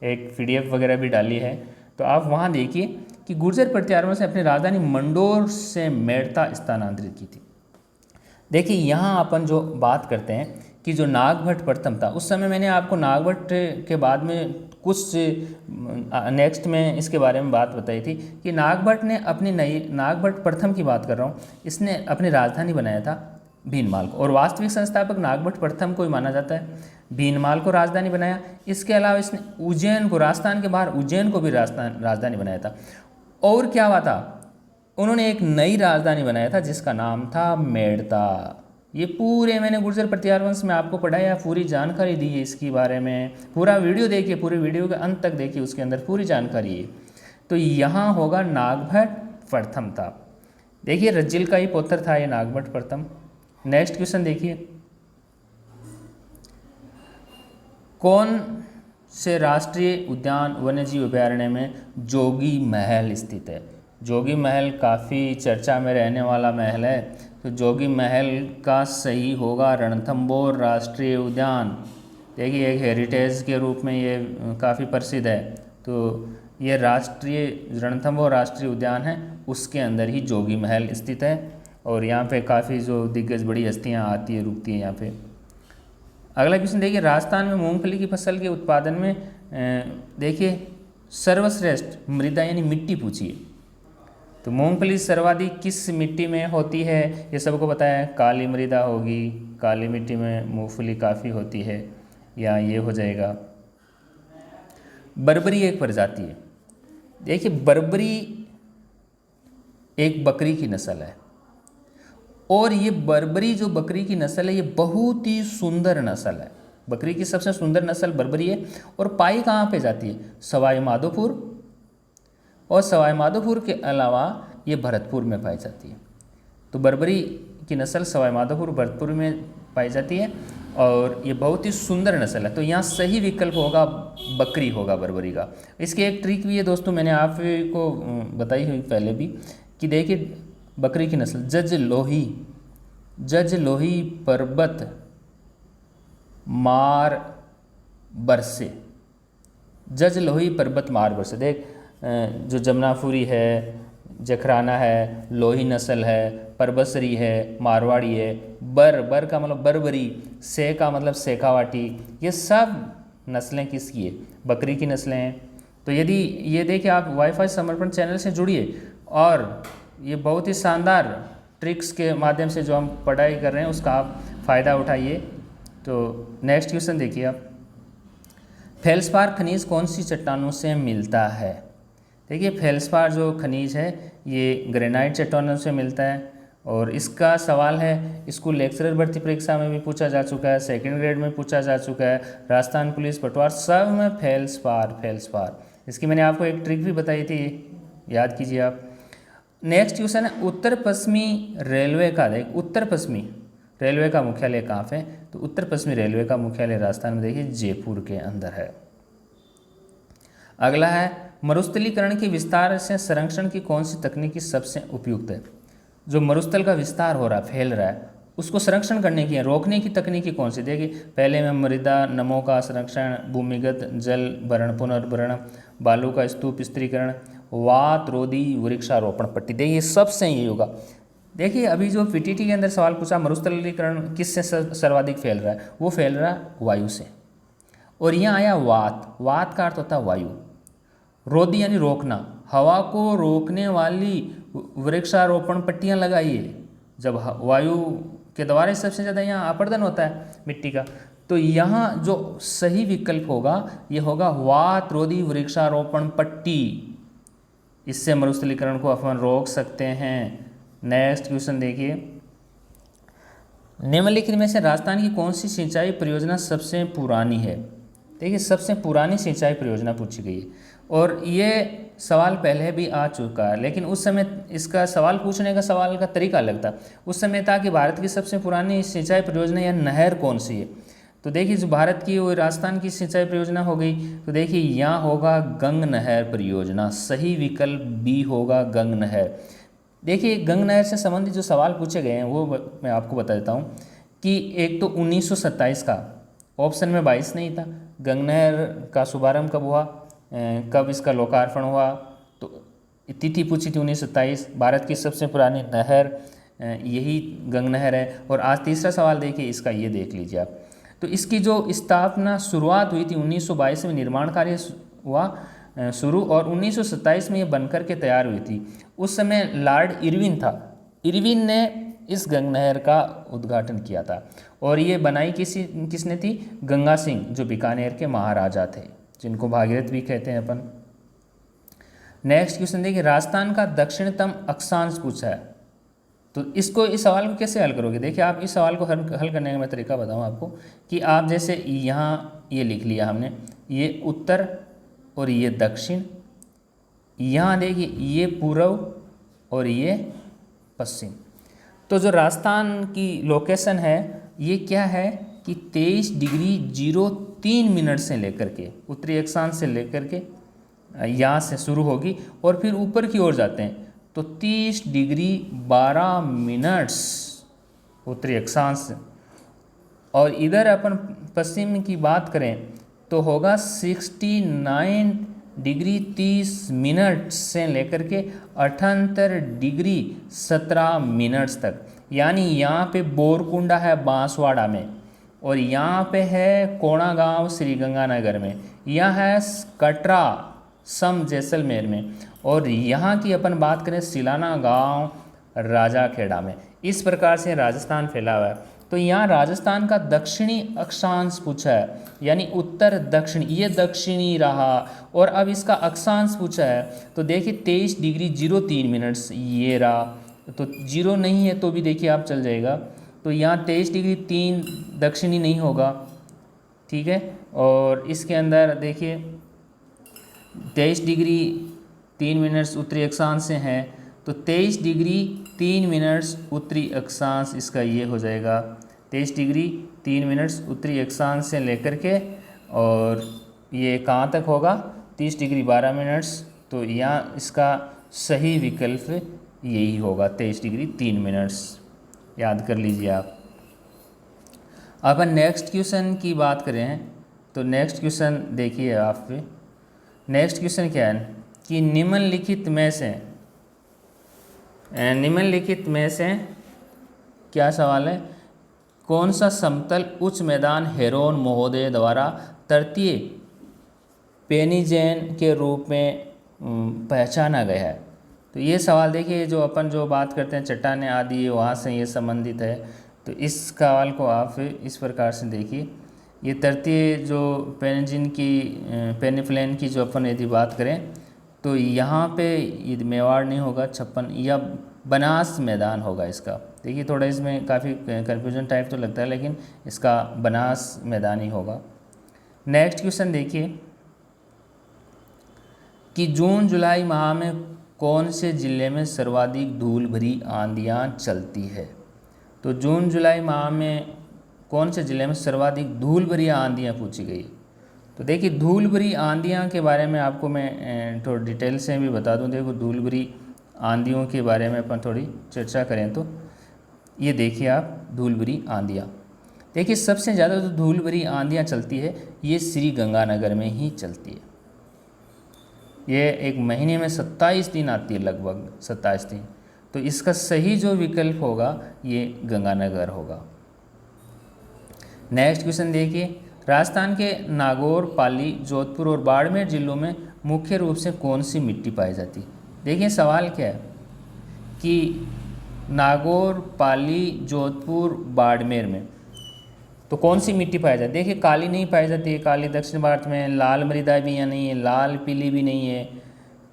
एक PDF वगैरह भी डाली है। तो आप वहाँ देखिए कि गुर्जर प्रतिहार वंश ने अपनी राजधानी मंडोर से मेड़ता स्थानांतरित की थी। देखिए यहाँ अपन जो बात करते हैं कि जो नागभट्ट प्रथम था, उस समय मैंने आपको नागभट्ट के बाद में कुछ नेक्स्ट में इसके बारे में बात बताई थी कि नागभट्ट ने अपनी नई, नागभट्ट प्रथम की बात कर रहा हूँ, इसने अपनी राजधानी बनाया था भीनमाल को, और वास्तविक संस्थापक नागभट्ट प्रथम को ही माना जाता है। भीनमाल को राजधानी बनाया। इसके अलावा इसने उज्जैन को, राजस्थान के बाहर उज्जैन को भी राजधानी बनाया था। और क्या हुआ था, उन्होंने एक नई राजधानी बनाया था जिसका नाम था मेड़ता। ये पूरे मैंने गुर्जर प्रतिहार वंश में आपको पढ़ाया, पूरी जानकारी दी है इसके बारे में। पूरा वीडियो देखिए, पूरे वीडियो के अंत तक देखिए, उसके अंदर पूरी जानकारी है। तो यहाँ होगा नागभट्ट प्रथम था। देखिए रज्जिल का ही पुत्र था ये नागभट्ट प्रथम। नेक्स्ट क्वेश्चन देखिए, कौन से राष्ट्रीय उद्यान वन्यजीव अभयारण्य में जोगी महल स्थित है? जोगी महल काफ़ी चर्चा में रहने वाला महल है, तो जोगी महल का सही होगा रणथंभौर राष्ट्रीय उद्यान। देखिए एक हेरिटेज के रूप में ये काफ़ी प्रसिद्ध है, तो ये राष्ट्रीय रणथंभौर राष्ट्रीय उद्यान है, उसके अंदर ही जोगी महल स्थित है। और यहाँ पे काफ़ी जो दिग्गज बड़ी हस्तियाँ आती है, रुकती हैं यहाँ पे। अगला क्वेश्चन देखिए, राजस्थान में मूंगफली की फसल के उत्पादन में देखिए सर्वश्रेष्ठ मृदा यानी मिट्टी पूछी है। तो मूंगफली सर्वाधिक किस मिट्टी में होती है? ये सबको पता है, काली मृदा होगी, काली मिट्टी में मूंगफली काफ़ी होती है, या ये हो जाएगा। बर्बरी एक प्रजाति है। देखिए बर्बरी एक बकरी की नस्ल है, और ये बर्बरी जो बकरी की नस्ल है ये बहुत ही सुंदर नस्ल है। बकरी की सबसे सुंदर नस्ल बर्बरी है। और पाई कहाँ पे जाती है? सवाई माधोपुर, और सवाई माधोपुर के अलावा ये भरतपुर में पाई जाती है। तो बर्बरी की नस्ल सवाई माधोपुर भरतपुर में पाई जाती है, और ये बहुत ही सुंदर नस्ल है। तो यहाँ सही विकल्प होगा बकरी होगा बर्बरी का। इसकी एक ट्रिक भी है दोस्तों, मैंने आपको बताई हुई पहले भी, कि देखिए बकरी की नस्ल जज लोही पर्वत मार बरसे, जज लोही पर्वत मार बरसे। देख जो जमुनापुरी है, जखराना है, लोही नस्ल है, परबसरी है, मारवाड़ी है, बर का मतलब बर्बरी, से का मतलब शेखावाटी, ये सब नस्लें किसकी है? बकरी की नस्लें हैं। तो यदि ये देखिए आप वाईफाई समर्पण चैनल से जुड़िए, और ये बहुत ही शानदार ट्रिक्स के माध्यम से जो हम पढ़ाई कर रहे हैं उसका आप फ़ायदा उठाइए। तो नेक्स्ट क्वेश्चन देखिए आप, फेल्सपार खनिज कौन सी चट्टानों से मिलता है? देखिए फेल्सपार जो खनिज है ये ग्रेनाइट चट्टानों से मिलता है, और इसका सवाल है स्कूल लेक्चरर भर्ती परीक्षा में भी पूछा जा चुका है, सेकंड ग्रेड में पूछा जा चुका है, राजस्थान पुलिस पटवार सब में फेल्सपार। इसकी मैंने आपको एक ट्रिक भी बताई थी, याद कीजिए आप। नेक्स्ट क्वेश्चन है, उत्तर पश्चिमी रेलवे का, देख उत्तर पश्चिमी रेलवे का मुख्यालय कहाँ पे? तो उत्तर पश्चिमी रेलवे का मुख्यालय राजस्थान में देखिए जयपुर के अंदर है। अगला है, मरुस्थलीकरण के विस्तार से संरक्षण की कौन सी तकनीकी सबसे उपयुक्त है? जो मरुस्थल का विस्तार हो रहा है, फैल रहा है, उसको संरक्षण करने की, रोकने की तकनीकी कौन सी? देखिए पहले में मृदा नमों का संरक्षण, भूमिगत जल भरण पुनर्भरण, बालू का स्तूप स्थिरीकरण, वात रोधी वृक्षारोपण पट्टी। देखिए सबसे ये होगा। देखिए अभी जो पीटीटी के अंदर सवाल पूछा मरुस्थलीकरण किससे सर्वाधिक फैल रहा है, वो फैल रहा है वायु से। और यहाँ आया वात का अर्थ होता है वायु, रोधी यानी रोकना, हवा को रोकने वाली वृक्षारोपण पट्टियाँ लगाइए। जब वायु के द्वारा सबसे ज़्यादा यहाँ अपर्दन होता है मिट्टी का, तो यहाँ जो सही विकल्प होगा ये होगा वात रोधी वृक्षारोपण पट्टी। इससे मरुस्थलीकरण को अपन रोक सकते हैं। नेक्स्ट क्वेश्चन देखिए, निम्नलिखित में से राजस्थान की कौन सी सिंचाई परियोजना सबसे पुरानी है? देखिए सबसे पुरानी सिंचाई परियोजना पूछी गई है, और ये सवाल पहले भी आ चुका है, लेकिन उस समय इसका सवाल पूछने का सवाल का तरीका अलग था। उस समय था कि भारत की सबसे पुरानी सिंचाई परियोजना या नहर कौन सी है? तो देखिए जो भारत की वो राजस्थान की सिंचाई परियोजना हो गई, तो देखिए यहाँ होगा गंग नहर परियोजना, सही विकल्प बी होगा गंग नहर। देखिए गंग नहर से संबंधित जो सवाल पूछे गए हैं वो मैं आपको बता देता हूँ कि एक तो 1927 का, ऑप्शन में 22 नहीं था। गंग नहर का शुभारंभ कब हुआ, कब इसका लोकार्पण हुआ, तो तिथि पूछी थी 1927। भारत की सबसे पुरानी नहर यही गंग नहर है। और आज तीसरा सवाल देखिए इसका, ये देख लीजिए आप। तो इसकी जो स्थापना शुरुआत हुई थी 1922 में, निर्माण कार्य हुआ शुरू, और 1927 में ये बनकर के तैयार हुई थी। उस समय लॉर्ड इरविन था, इरविन ने इस गंग नहर का उद्घाटन किया था। और ये बनाई किसने थी? गंगा सिंह, जो बीकानेर के महाराजा थे, जिनको भागीरथ भी कहते हैं अपन। नेक्स्ट क्वेश्चन देखिए, राजस्थान का दक्षिणतम अक्षांश पूछा है। तो इसको, इस सवाल को कैसे हल करोगे? देखिए आप इस सवाल को हल करने का मैं तरीका बताऊँ आपको कि आप जैसे यहाँ ये लिख लिया हमने, ये उत्तर और ये दक्षिण, यहाँ देखिए ये पूर्व और ये पश्चिम। तो जो राजस्थान की लोकेशन है ये क्या है कि 23 डिग्री 03 मिनट से लेकर के, उत्तरी अक्षांश से लेकर के यहाँ से शुरू होगी और फिर ऊपर की ओर जाते हैं तो 30 डिग्री 12 मिनट्स उत्तरी अक्षांश से, और इधर अपन पश्चिम की बात करें तो होगा 69 डिग्री 30 मिनट से लेकर के 78 डिग्री 17 मिनट्स तक। यानी यहाँ पे बोरकुंडा है बांसवाड़ा में, और यहाँ पे है कोणा गांव श्रीगंगानगर में, यहाँ है कटरा सम जैसलमेर में, और यहाँ की अपन बात करें सिलाना गांव राजाखेड़ा में। इस प्रकार से राजस्थान फैला हुआ है। तो यहाँ राजस्थान का दक्षिणी अक्षांश पूछा है, यानी उत्तर दक्षिण, ये दक्षिणी रहा, और अब इसका अक्षांश पूछा है तो देखिए 23 डिग्री 03 मिनट्स ये रहा, तो 0 नहीं है तो भी देखिए आप चल जाएगा। तो यहाँ 23 डिग्री 3 दक्षिणी नहीं होगा, ठीक है। और इसके अंदर देखिए 23 डिग्री 3 मिनट्स उत्तरी अक्षांश से हैं, तो 23 डिग्री 3 मिनट्स उत्तरी अक्षांश इसका ये हो जाएगा। 23 डिग्री 3 मिनट्स उत्तरी अक्षांश से लेकर के और ये कहाँ तक होगा 30 डिग्री 12 मिनट्स, तो यहाँ इसका सही विकल्प यही होगा 23 डिग्री 3 मिनट्स, याद कर लीजिए आप। अपन नेक्स्ट क्वेश्चन की बात करें तो नेक्स्ट क्वेश्चन देखिए आप पे। नेक्स्ट क्वेश्चन क्या है कि निम्नलिखित में से क्या सवाल है, कौन सा समतल उच्च मैदान हेरोन महोदय द्वारा तृतीय पेनिजेन के रूप में पहचाना गया है? तो ये सवाल देखिए, जो अपन जो बात करते हैं चट्टानें आदि वहाँ से ये संबंधित है। तो इस सवाल को आप इस प्रकार से देखिए, ये तृतीय जो पेनिजिन की पेनिफ्लेन की जो अपन यदि बात करें तो यहाँ पे ये मेवाड़ नहीं होगा, 56 या बनास मैदान होगा इसका। देखिए थोड़ा इसमें काफ़ी कन्फ्यूजन टाइप तो लगता है, लेकिन इसका बनास मैदान ही होगा। नेक्स्ट क्वेश्चन देखिए कि जून जुलाई माह में कौन से ज़िले में सर्वाधिक धूल भरी आंधियाँ चलती है? तो जून जुलाई माह में कौन से ज़िले में सर्वाधिक धूल भरी आंधियाँ पूछी गई? तो देखिए धूल भरी आंधियाँ के बारे में आपको मैं थोड़ा डिटेल से भी बता दूं। देखो धूल भरी आंधियों के बारे में अपन थोड़ी चर्चा करें तो ये देखिए आप, धूल भरी आंधियाँ देखिए सबसे ज़्यादा जो धूल भरी आंधियाँ चलती है ये श्री गंगानगर में ही चलती है। ये एक महीने में 27 दिन आती है, लगभग 27 दिन। तो इसका सही जो विकल्प होगा ये गंगानगर होगा। नेक्स्ट क्वेश्चन देखिए, राजस्थान के नागौर, पाली, जोधपुर और बाड़मेर जिलों में मुख्य रूप से कौन सी मिट्टी पाई जाती है? देखिए सवाल क्या है कि नागौर, पाली, जोधपुर, बाड़मेर में तो कौन सी मिट्टी पाई जाती है? देखिए काली नहीं पाई जाती है, काली दक्षिण भारत में, लाल मृदा भी यहाँ नहीं है, लाल पीली भी नहीं है।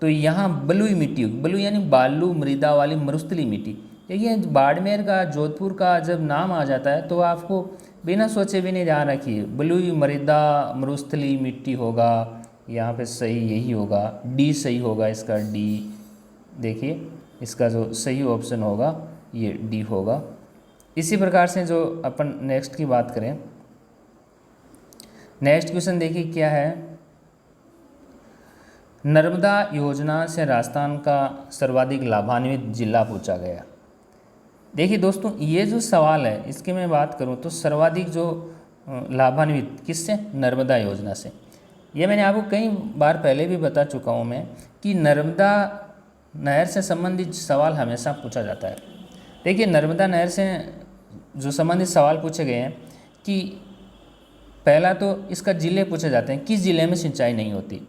तो यहाँ बलुई मिट्टी होगी, बलुई यानी बालू मृदा वाली मरुस्थली मिट्टी। देखिए बाड़मेर का, जोधपुर का जब नाम आ जाता है तो आपको बिना सोचे भी नहीं ध्यान रखिए, बलुई मृदा मरुस्थली मिट्टी होगा। यहाँ पे सही यही होगा, डी सही होगा इसका, डी। देखिए इसका जो सही ऑप्शन होगा ये डी होगा। इसी प्रकार से जो अपन नेक्स्ट की बात करें, नेक्स्ट क्वेश्चन देखिए क्या है, नर्मदा योजना से राजस्थान का सर्वाधिक लाभान्वित जिला पूछा गया। देखिए दोस्तों ये जो सवाल है इसकी मैं बात करूं तो सर्वाधिक जो लाभान्वित किससे? नर्मदा योजना से। ये मैंने आपको कई बार पहले भी बता चुका हूं मैं कि नर्मदा नहर से संबंधित सवाल हमेशा पूछा जाता है। देखिए नर्मदा नहर से जो संबंधित सवाल पूछे गए हैं कि पहला तो इसका ज़िले पूछे जाते हैं, किस ज़िले में सिंचाई नहीं होती।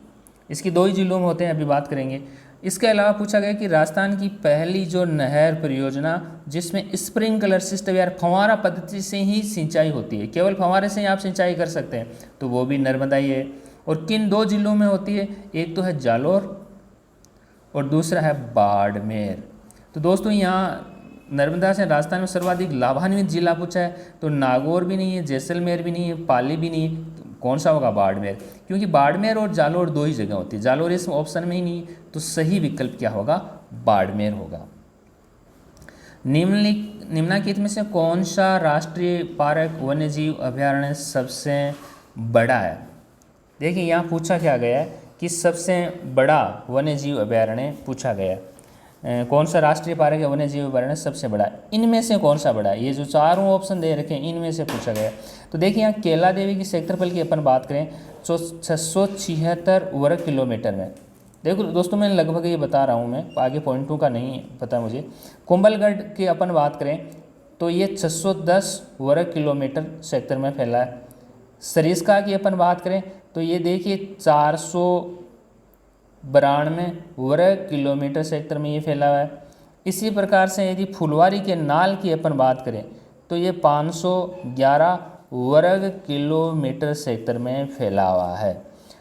इसकी 2 ही जिलों में होते हैं, अभी बात करेंगे। इसके अलावा पूछा गया कि राजस्थान की पहली जो नहर परियोजना जिसमें स्प्रिंकलर सिस्टम या फव्वारा पद्धति से ही सिंचाई होती है, केवल फव्वारे से ही आप सिंचाई कर सकते हैं, तो वो भी नर्मदा ही है। और किन 2 जिलों में होती है? एक तो है जालोर और दूसरा है बाड़मेर। तो दोस्तों यहाँ नर्मदा से राजस्थान में सर्वाधिक लाभान्वित जिला पूछा है, तो नागौर भी नहीं है, जैसलमेर भी नहीं है, पाली भी नहीं है, तो कौन सा होगा? बाड़मेर, क्योंकि बाड़मेर और जालोर दो ही जगह होती है, जालोर इस ऑप्शन में ही नहीं, तो सही विकल्प क्या होगा? बाड़मेर होगा। निम्नलिखित में से कौन सा राष्ट्रीय पार्क वन्यजीव अभयारण्य सबसे बड़ा है? देखिए यहाँ पूछा क्या गया है कि सबसे बड़ा वन्यजीव अभयारण्य पूछा गया है। कौन सा राष्ट्रीय पार्क है वन्यजीव अभयारण्य सबसे बड़ा है, इनमें से कौन सा बड़ा है? ये जो चारों ऑप्शन दे रखे हैं इनमें से पूछा गया है। तो देखिए यहाँ केला देवी की क्षेत्रफल की अपन बात करें तो 676 वर्ग किलोमीटर में। देखो दोस्तों मैं लगभग ये बता रहा हूँ, मैं आगे पॉइंटों का नहीं पता मुझे। कुंभलगढ़ की अपन बात करें तो ये 610 वर्ग किलोमीटर सेक्टर में फैला है। सरिस्का की अपन बात करें तो ये देखिए 492 वर्ग किलोमीटर सेक्टर में ये फैला हुआ है। इसी प्रकार से यदि फुलवारी के नाल की अपन बात करें तो ये 511 वर्ग किलोमीटर सेक्टर में फैला हुआ है।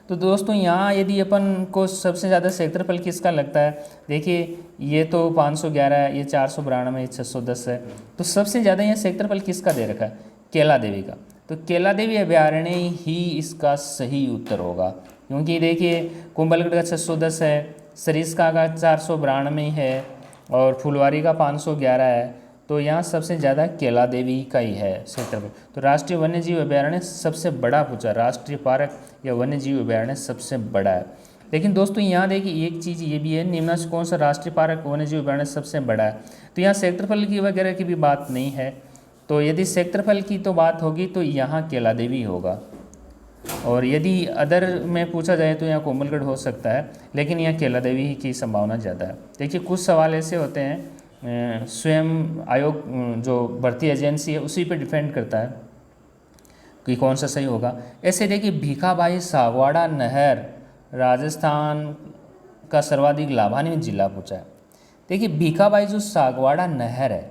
तो दोस्तों यहाँ यदि अपन को सबसे ज़्यादा क्षेत्रफल किसका लगता है, देखिए ये तो 511 है, ये 492, ये 610 है, तो सबसे ज़्यादा यहाँ क्षेत्रफल किसका दे रखा है? केला देवी का। तो केला देवी अभयारण्य ही इसका सही उत्तर होगा, क्योंकि देखिए कुंभलगढ़ का 610 है, सरिस्का का 492 है और फुलवारी का 511 है, तो यहाँ सबसे ज़्यादा केला देवी का ही है क्षेत्रफल। तो राष्ट्रीय वन्यजीव अभयारण्य सबसे बड़ा पूछा, राष्ट्रीय पार्क या वन्यजीव अभयारण्य सबसे बड़ा है। लेकिन दोस्तों यहाँ देखिए एक चीज़ ये भी है, निम्न से कौन सा राष्ट्रीय पार्क वन्यजीव अभयारण्य सबसे बड़ा है, तो यहाँ क्षेत्रफल की वगैरह की भी बात नहीं है। तो यदि क्षेत्रफल की तो बात होगी तो यहाँ केला देवी होगा, और यदि अदर में पूछा जाए तो यहाँ कोमलगढ़ हो सकता है, लेकिन यहाँ केला देवी की संभावना ज़्यादा है। देखिए कुछ सवाल ऐसे होते हैं स्वयं आयोग जो भर्ती एजेंसी है उसी पे डिपेंड करता है कि कौन सा सही होगा। ऐसे देखिए भीखाबाई सागवाड़ा नहर राजस्थान का सर्वाधिक लाभान्वित जिला पूछा है। देखिए भीखाबाई जो सागवाड़ा नहर है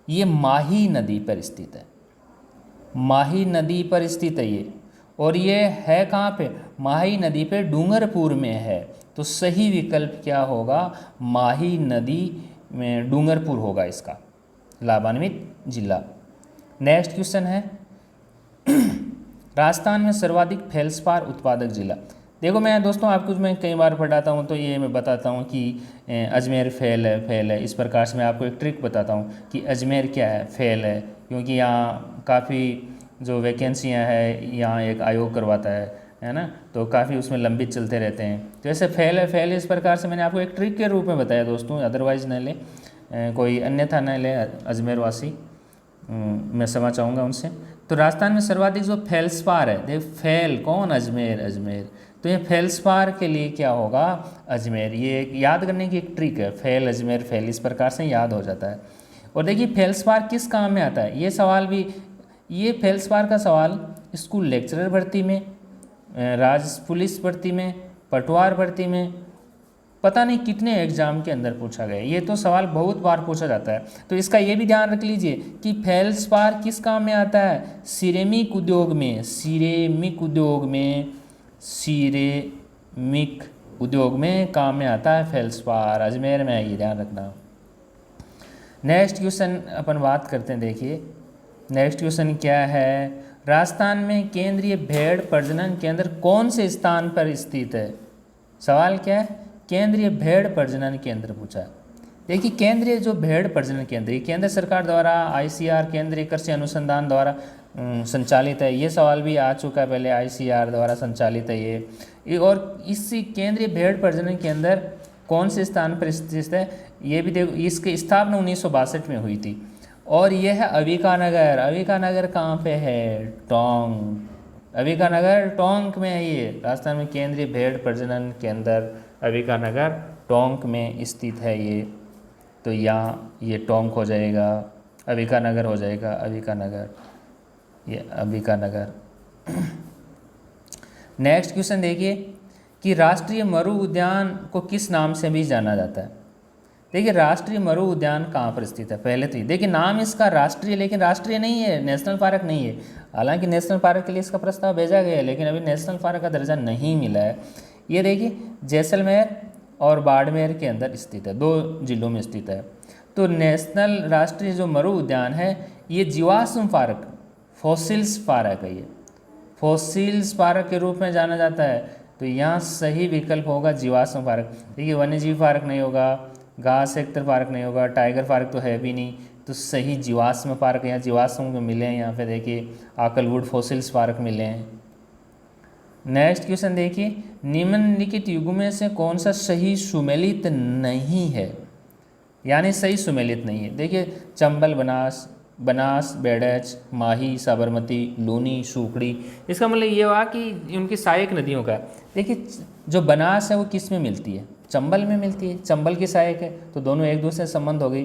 ये माही नदी पर स्थित है, माही नदी पर स्थित है ये, और ये है कहाँ पे? माही नदी पे डूंगरपुर में है। तो सही विकल्प क्या होगा? माही नदी में डूंगरपुर होगा इसका लाभान्वित जिला। नेक्स्ट क्वेश्चन है राजस्थान में सर्वाधिक फेल्सपार उत्पादक जिला। देखो मैं दोस्तों आपको मैं कई बार पढ़ाता हूँ तो ये मैं बताता हूँ कि अजमेर फेल है। इस प्रकार से मैं आपको एक ट्रिक बताता हूँ कि अजमेर क्या है? फेल है, क्योंकि यहाँ काफ़ी जो वैकेंसियाँ हैं यहाँ एक आयोग करवाता है ना, तो काफ़ी उसमें लंबित चलते रहते हैं। तो ऐसे फेल है इस प्रकार से मैंने आपको एक ट्रिक के रूप में बताया दोस्तों, अदरवाइज न ले कोई अन्यथा न ले अजमेर वासी, मैं क्षमा चाहूँगा उनसे। तो राजस्थान में सर्वाधिक जो फेल्सपार है, देख फेल कौन? अजमेर, तो ये फेल्सपार के लिए क्या होगा? अजमेर। ये एक याद करने की एक ट्रिक है, फेल अजमेर फेल, इस प्रकार से याद हो जाता है। और देखिए फेल्सपार किस काम में आता है, ये सवाल भी, ये फेल्सपार का सवाल स्कूल लेक्चरर भर्ती में, राज्य पुलिस भर्ती में, पटवार भर्ती में, पता नहीं कितने एग्जाम के अंदर पूछा गया। ये तो सवाल बहुत बार पूछा जाता है। तो इसका ये भी ध्यान रख लीजिए कि फेल्सपार किस काम में आता है? सिरेमिक उद्योग में, सिरेमिक उद्योग में काम में आता है फेल्सपार। अजमेर में है, ये ध्यान रखना। नेक्स्ट क्वेश्चन अपन बात करते हैं। देखिए नेक्स्ट क्वेश्चन क्या है? राजस्थान में केंद्रीय भेड़ प्रजनन केंद्र कौन से स्थान पर स्थित है? सवाल क्या है? केंद्रीय भेड़ प्रजनन केंद्र पूछा है। देखिए केंद्रीय जो भेड़ प्रजनन केंद्र ये केंद्र सरकार द्वारा ICR केंद्रीय कृषि अनुसंधान द्वारा संचालित है। ये सवाल भी आ चुका है पहले, ICR द्वारा संचालित है ये। और इसी केंद्रीय भेड़ प्रजनन केंद्र कौन से स्थान पर स्थित है? ये भी देखो, इसकी स्थापना 1962 में हुई थी। और यह है अविकानगर। अविकानगर कहाँ पे है? टोंक। अविकानगर टोंक में है ये। राजस्थान में केंद्रीय भेड़ प्रजनन केंद्र अविकानगर टोंक में स्थित है ये। तो यहाँ ये टोंक हो जाएगा, अविकानगर हो जाएगा, अविकानगर, ये अविकानगर। नेक्स्ट क्वेश्चन देखिए कि राष्ट्रीय मरु उद्यान को किस नाम से भी जाना जाता है? देखिए राष्ट्रीय मरु उद्यान कहाँ पर स्थित है? पहले तो देखिए नाम इसका राष्ट्रीय, लेकिन राष्ट्रीय नहीं है, नेशनल पार्क नहीं है। हालांकि नेशनल पार्क के लिए इसका प्रस्ताव भेजा गया है, लेकिन अभी नेशनल पार्क का दर्जा नहीं मिला है। ये देखिए जैसलमेर और बाड़मेर के अंदर स्थित है, 2 जिलों में स्थित है। तो नेशनल राष्ट्रीय जो मरु उद्यान है ये जीवाश्म पार्क, फॉसिल्स पार्क है, ये फॉसिल्स पार्क के रूप में जाना जाता है। तो यहाँ सही विकल्प होगा जीवाश्म पार्क। देखिए वन्यजीव पार्क नहीं होगा, घास सेक्टर पार्क नहीं होगा, टाइगर पार्क तो है भी नहीं, तो सही जीवाश्म पार्क, यहाँ जीवाश्म को मिले हैं। यहाँ पे देखिए आकलवुड फॉसिल्स पार्क मिले हैं। नेक्स्ट क्वेश्चन देखिए, निम्नलिखित युग में से कौन सा सही सुमेलित नहीं है, यानी सही सुमेलित नहीं है। देखिए चंबल, बनास, बनास, बेड़च, माही, साबरमती, लूनी, सूखड़ी। इसका मतलब ये हुआ कि उनकी सहायक नदियों का। देखिए जो बनास है वो किस में मिलती है, चंबल में मिलती है, चंबल की सहायक है, तो दोनों एक दूसरे से संबंध हो गई।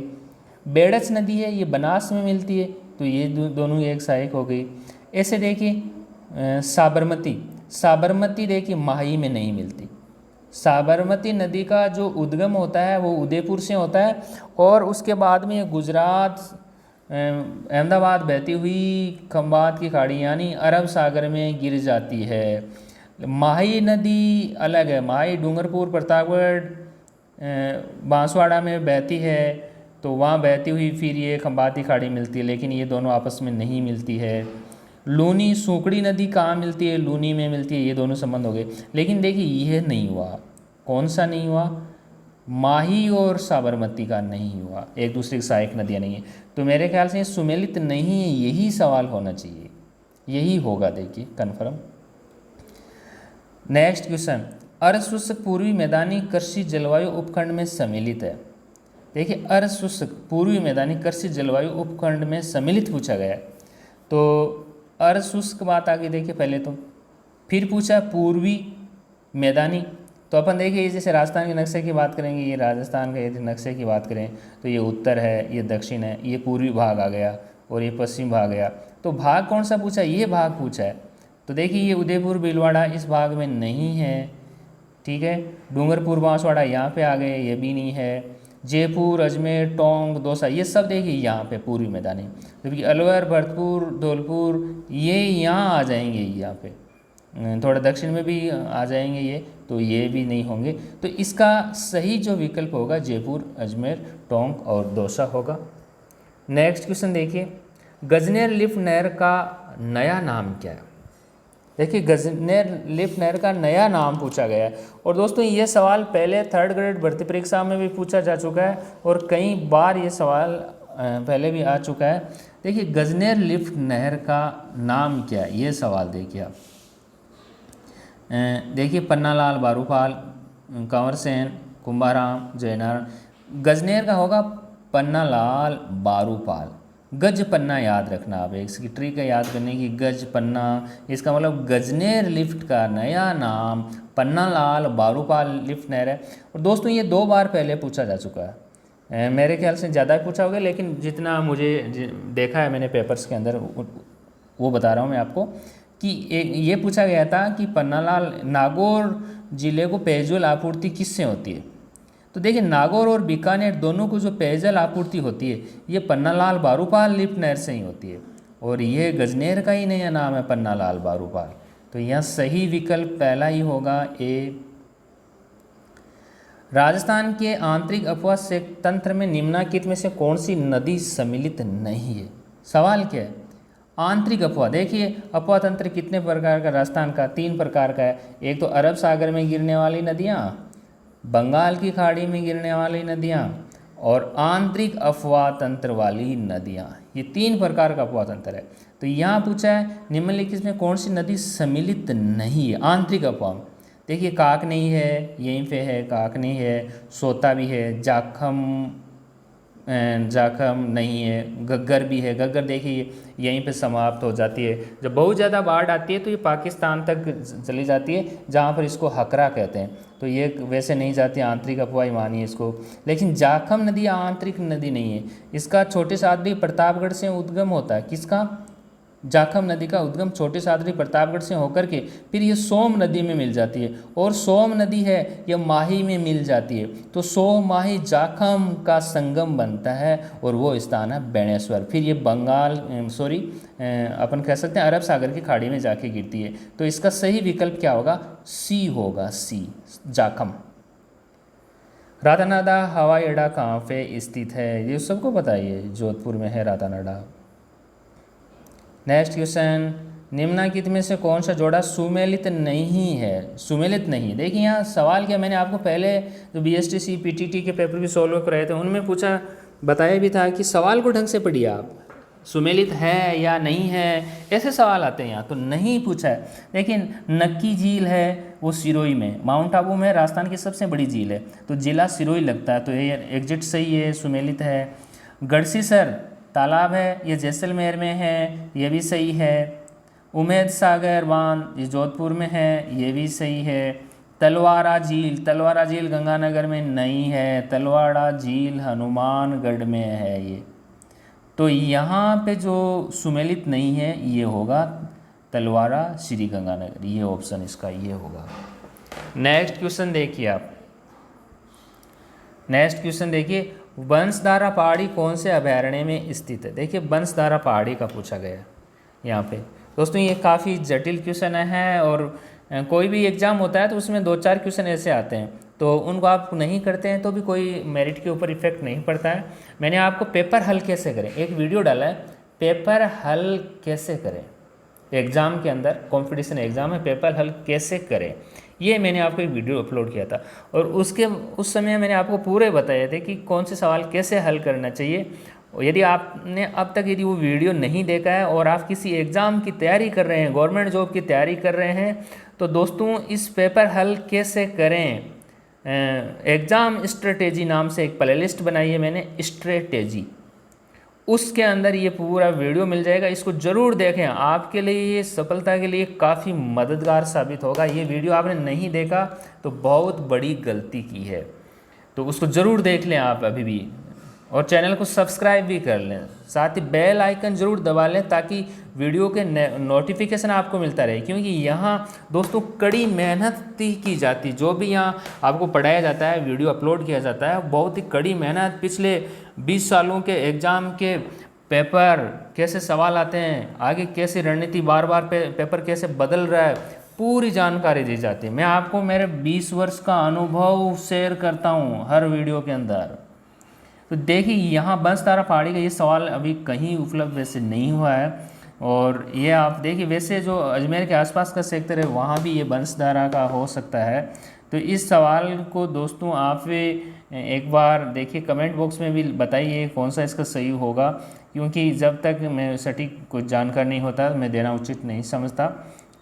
बेड़च नदी है ये बनास में मिलती है, तो ये दोनों एक सहायक हो गई। ऐसे देखिए साबरमती, साबरमती देखिए माही में नहीं मिलती। साबरमती नदी का जो उद्गम होता है वो उदयपुर से होता है, और उसके बाद में गुजरात, अहमदाबाद बहती हुई खंबात की खाड़ी यानी अरब सागर में गिर जाती है। माही नदी अलग है, माही डूंगरपुर, प्रतापगढ़, बांसवाड़ा में बहती है, तो वहाँ बहती हुई फिर ये खंबात की खाड़ी मिलती है, लेकिन ये दोनों आपस में नहीं मिलती है। लूनी, सूखड़ी नदी कहाँ मिलती है, लूनी में मिलती है, ये दोनों संबंध हो गए। लेकिन देखिए यह नहीं हुआ, कौन सा नहीं हुआ, माही और साबरमती का नहीं हुआ, एक दूसरे की सहायक नदियाँ नहीं है। तो मेरे ख्याल से ये सुमेलित नहीं है, यही सवाल होना चाहिए, यही होगा देखिए कन्फर्म। नेक्स्ट क्वेश्चन, अर्धशुष्क पूर्वी मैदानी कृषि जलवायु उपखंड में सम्मिलित है। देखिए अर्धशुष्क पूर्वी मैदानी कृषि जलवायु उपखंड में सम्मिलित पूछा गया है, तो अर्धशुष्क बात आ गई। देखिए पहले तो फिर पूछा पूर्वी मैदानी, तो अपन देखिए जैसे राजस्थान के नक्शे की बात करेंगे, ये राजस्थान के यदि नक्शे की बात करें तो ये उत्तर है, ये दक्षिण है, ये पूर्वी भाग आ गया और ये पश्चिम भाग गया। तो भाग कौन सा पूछा, ये भाग पूछा है। तो देखिए ये उदयपुर भीलवाड़ा इस भाग में नहीं है, ठीक है। डूंगरपुर बांसवाड़ा यहाँ पे आ गए, ये भी नहीं है। जयपुर, अजमेर, टोंक, दौसा, ये सब देखिए यहाँ पे पूर्वी मैदानी। जबकि अलवर, भरतपुर, धौलपुर ये यहाँ आ जाएंगे, यहाँ पे थोड़ा दक्षिण में भी आ जाएंगे ये, तो ये भी नहीं होंगे। तो इसका सही जो विकल्प होगा जयपुर, अजमेर, टोंक और दौसा होगा। नेक्स्ट क्वेश्चन देखिए, गजनेर लिफ्ट नहर का नया नाम क्या है। देखिए गजनेर लिफ्ट नहर का नया नाम पूछा गया है, और दोस्तों ये सवाल पहले 3rd ग्रेड भर्ती परीक्षा में भी पूछा जा चुका है और कई बार ये सवाल पहले भी आ चुका है। देखिए गजनेर लिफ्ट नहर का नाम क्या है, ये सवाल देखिए आप। देखिए पन्नालाल बारूपाल, कंवर सेन, कुंभाराम, जयनारायण। गजनेर का होगा पन्नालाल बारूपाल। गज पन्ना याद रखना आप, इसकी ट्रिक है याद करने की, गज पन्ना। इसका मतलब गजनेर लिफ्ट का नया नाम पन्नालाल बारूपाल लिफ्ट नहर है। और दोस्तों ये 2 बार पहले पूछा जा चुका है, मेरे ख्याल से ज़्यादा पूछा होगा, लेकिन जितना मुझे देखा है मैंने पेपर्स के अंदर वो बता रहा हूँ मैं आपको कि ये पूछा गया था कि पन्नालाल नागौर जिले को पेयजल आपूर्ति किससे होती है। तो देखिए नागौर और बीकानेर दोनों को जो पेयजल आपूर्ति होती है ये पन्नालाल बारूपाल लिफ्ट नहर से ही होती है, और ये गजनेर का ही नया नाम है पन्नालाल बारूपाल। तो यहाँ सही विकल्प पहला ही होगा ए। राजस्थान के आंतरिक अपवाह से तंत्र में निम्नलिखित में से कौन सी नदी सम्मिलित नहीं है। सवाल क्या है, आंतरिक अपवाह। देखिए अपवाह तंत्र कितने प्रकार का राजस्थान का, 3 प्रकार का है। एक तो अरब सागर में गिरने वाली नदियाँ, बंगाल की खाड़ी में गिरने वाली नदियाँ, और आंतरिक अपवाह तंत्र वाली नदियाँ। ये 3 प्रकार का अपवाह तंत्र है। तो यहाँ पूछा है निम्नलिखित में कौन सी नदी सम्मिलित नहीं है आंतरिक अपवाह। देखिए काकनी है, यहीं पे है, काकनी है, सोता भी है, जाखम नहीं है, घग्गर भी है। घग्गर देखिए यहीं पे समाप्त हो जाती है। जब बहुत ज़्यादा बाढ़ आती है तो ये पाकिस्तान तक चली जाती है, जहाँ पर इसको हकरा कहते हैं। तो ये वैसे नहीं जाती, आंतरिक अपवाह मानिए इसको। लेकिन जाखम नदी आंतरिक नदी नहीं है, इसका छोटे सादरी प्रतापगढ़ से उद्गम होता है। किसका, जाखम नदी का उद्गम छोटे सादरी प्रतापगढ़ से होकर के फिर ये सोम नदी में मिल जाती है, और सोम नदी है ये माही में मिल जाती है। तो सोम माही जाखम का संगम बनता है, और वो स्थान है बेणेश्वर। फिर ये बंगाल अपन कह सकते हैं अरब सागर की खाड़ी में जाके गिरती है। तो इसका सही विकल्प क्या होगा, सी होगा, सी, जाखम। रातानाडा हवाई अड्डा कहाँ पे स्थित है? ये सबको पता है, ये जोधपुर में है रातानाडा। नेक्स्ट क्वेश्चन, निम्नलिखित में से कौन सा जोड़ा सुमेलित नहीं है? सुमेलित नहीं, देखिए यहाँ सवाल क्या, मैंने आपको पहले जो BSTC PTT के पेपर भी सॉल्व कराए थे उनमें पूछा, बताया भी था कि सवाल को ढंग से पढ़िए आप, सुमेलित है या नहीं है, ऐसे सवाल आते हैं यहाँ, तो नहीं पूछा है। लेकिन नक्की झील है वो सिरोही में, माउंट आबू में राजस्थान की सबसे बड़ी झील है, तो जिला सिरोही लगता है, तो ये एग्जिट सही है, सुमेलित है। गढ़सीसर तालाब है, ये जैसलमेर में है, ये भी सही है। उमेद सागर बांध ये जोधपुर में है, ये भी सही है। तलवाड़ा झील गंगानगर में नहीं है, तलवाड़ा झील हनुमानगढ़ में है ये। तो यहाँ पे जो सुमेलित नहीं है ये होगा तलवाड़ा श्री गंगानगर, ये ऑप्शन इसका ये होगा। नेक्स्ट क्वेश्चन देखिए आप, नेक्स्ट क्वेश्चन देखिए, बंसधारा पहाड़ी कौन से अभयारण्य में स्थित है? देखिए बंसधारा पहाड़ी का पूछा गया यहाँ पे। दोस्तों ये काफ़ी जटिल क्वेश्चन है, और कोई भी एग्ज़ाम होता है तो उसमें 2-4 क्वेश्चन ऐसे आते हैं, तो उनको आप नहीं करते हैं तो भी कोई मेरिट के ऊपर इफेक्ट नहीं पड़ता है। मैंने आपको पेपर हल कैसे करें एक वीडियो डाला है, पेपर हल कैसे करें एग्ज़ाम के अंदर, कंपटीशन एग्ज़ाम है, पेपर हल कैसे करें, ये मैंने आपको एक वीडियो अपलोड किया था, और उस समय मैंने आपको पूरे बताए थे कि कौन से सवाल कैसे हल करना चाहिए। यदि आपने अब तक यदि वो वीडियो नहीं देखा है और आप किसी एग्ज़ाम की तैयारी कर रहे हैं, गवर्नमेंट जॉब की तैयारी कर रहे हैं, तो दोस्तों इस पेपर हल कैसे करें एग्ज़ाम स्ट्रेटेजी नाम से एक प्लेलिस्ट बनाई है मैंने, स्ट्रेटेजी, उसके अंदर ये पूरा वीडियो मिल जाएगा, इसको ज़रूर देखें, आपके लिए ये सफलता के लिए काफ़ी मददगार साबित होगा। ये वीडियो आपने नहीं देखा तो बहुत बड़ी गलती की है, तो उसको ज़रूर देख लें आप अभी भी, और चैनल को सब्सक्राइब भी कर लें, साथ ही बेल आइकन ज़रूर दबा लें ताकि वीडियो के नोटिफिकेशन आपको मिलता रहे, क्योंकि यहाँ दोस्तों कड़ी मेहनत की जाती, जो भी यहाँ आपको पढ़ाया जाता है, वीडियो अपलोड किया जाता है, बहुत ही कड़ी मेहनत, पिछले 20 सालों के एग्ज़ाम के पेपर कैसे सवाल आते हैं, आगे कैसी रणनीति, बार बार पेपर कैसे बदल रहा है, पूरी जानकारी दी जाती है। मैं आपको मेरे 20 वर्ष का अनुभव शेयर करता हूँ हर वीडियो के अंदर। तो देखिए यहाँ बंसधारा पहाड़ी का ये सवाल अभी कहीं उपलब्ध वैसे नहीं हुआ है, और ये आप देखिए वैसे जो अजमेर के आसपास का सेक्टर है वहाँ भी ये बंसधारा का हो सकता है। तो इस सवाल को दोस्तों आप एक बार देखिए, कमेंट बॉक्स में भी बताइए कौन सा इसका सही होगा, क्योंकि जब तक मैं सटीक कुछ जानकारी नहीं होता मैं देना उचित नहीं समझता।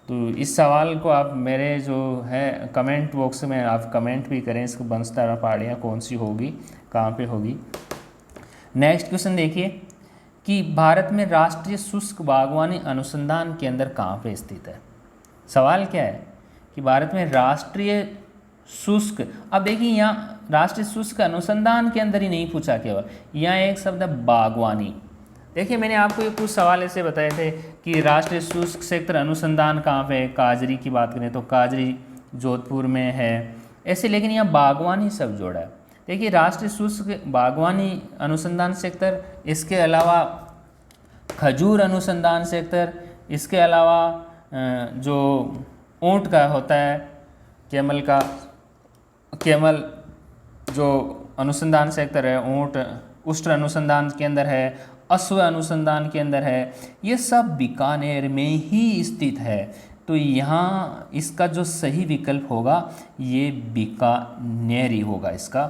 तो इस सवाल को आप मेरे जो है कमेंट बॉक्स में आप कमेंट भी करें, इसको बंसधारा पहाड़ियाँ कौन सी होगी, कहाँ पे होगी। नेक्स्ट क्वेश्चन देखिए कि भारत में राष्ट्रीय शुष्क बागवानी अनुसंधान केंद्र कहाँ पे स्थित है? सवाल क्या है कि भारत में राष्ट्रीय शुष्क, अब देखिए यहाँ राष्ट्रीय शुष्क अनुसंधान केंद्र ही नहीं पूछा केवल, यहाँ एक शब्द है बागवानी। देखिए मैंने आपको ये कुछ सवाल ऐसे बताए थे कि राष्ट्रीय शुष्क क्षेत्र अनुसंधान कहाँ पे है, काजरी की बात करें तो काजरी जोधपुर में है ऐसे, लेकिन यहाँ बागवानी सब जोड़ा है। देखिए राष्ट्रीय शुष्क बागवानी अनुसंधान क्षेत्र, इसके अलावा खजूर अनुसंधान क्षेत्र, इसके अलावा जो ऊँट का होता है कैमल जो अनुसंधान क्षेत्र है, ऊँट उष्ट्र अनुसंधान केंद्र है, अश्व अनुसंधान केंद्र है, ये सब बीकानेर में ही स्थित है। तो यहाँ इसका जो सही विकल्प होगा ये बीकानेर ही होगा इसका।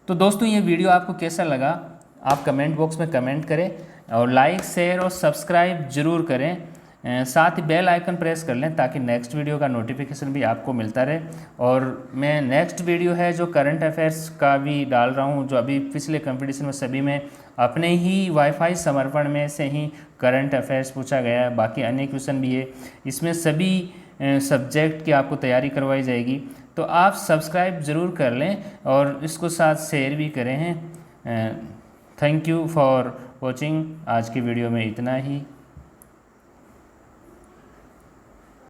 तो दोस्तों ये वीडियो आपको कैसा लगा आप कमेंट बॉक्स में कमेंट करें, और लाइक शेयर और सब्सक्राइब जरूर करें, साथ ही बेल आइकन प्रेस कर लें ताकि नेक्स्ट वीडियो का नोटिफिकेशन भी आपको मिलता रहे। और मैं नेक्स्ट वीडियो है जो करंट अफेयर्स का भी डाल रहा हूं, जो अभी पिछले कंपटीशन में सभी में अपने ही वाईफाई समर्पण में से ही करंट अफेयर्स पूछा गया है, बाकी अन्य क्वेश्चन भी है, इसमें सभी सब्जेक्ट की आपको तैयारी करवाई जाएगी। तो आप सब्सक्राइब ज़रूर कर लें और इसको साथ शेयर भी करें हैं। Thank you for watching. आज की वीडियो में इतना ही।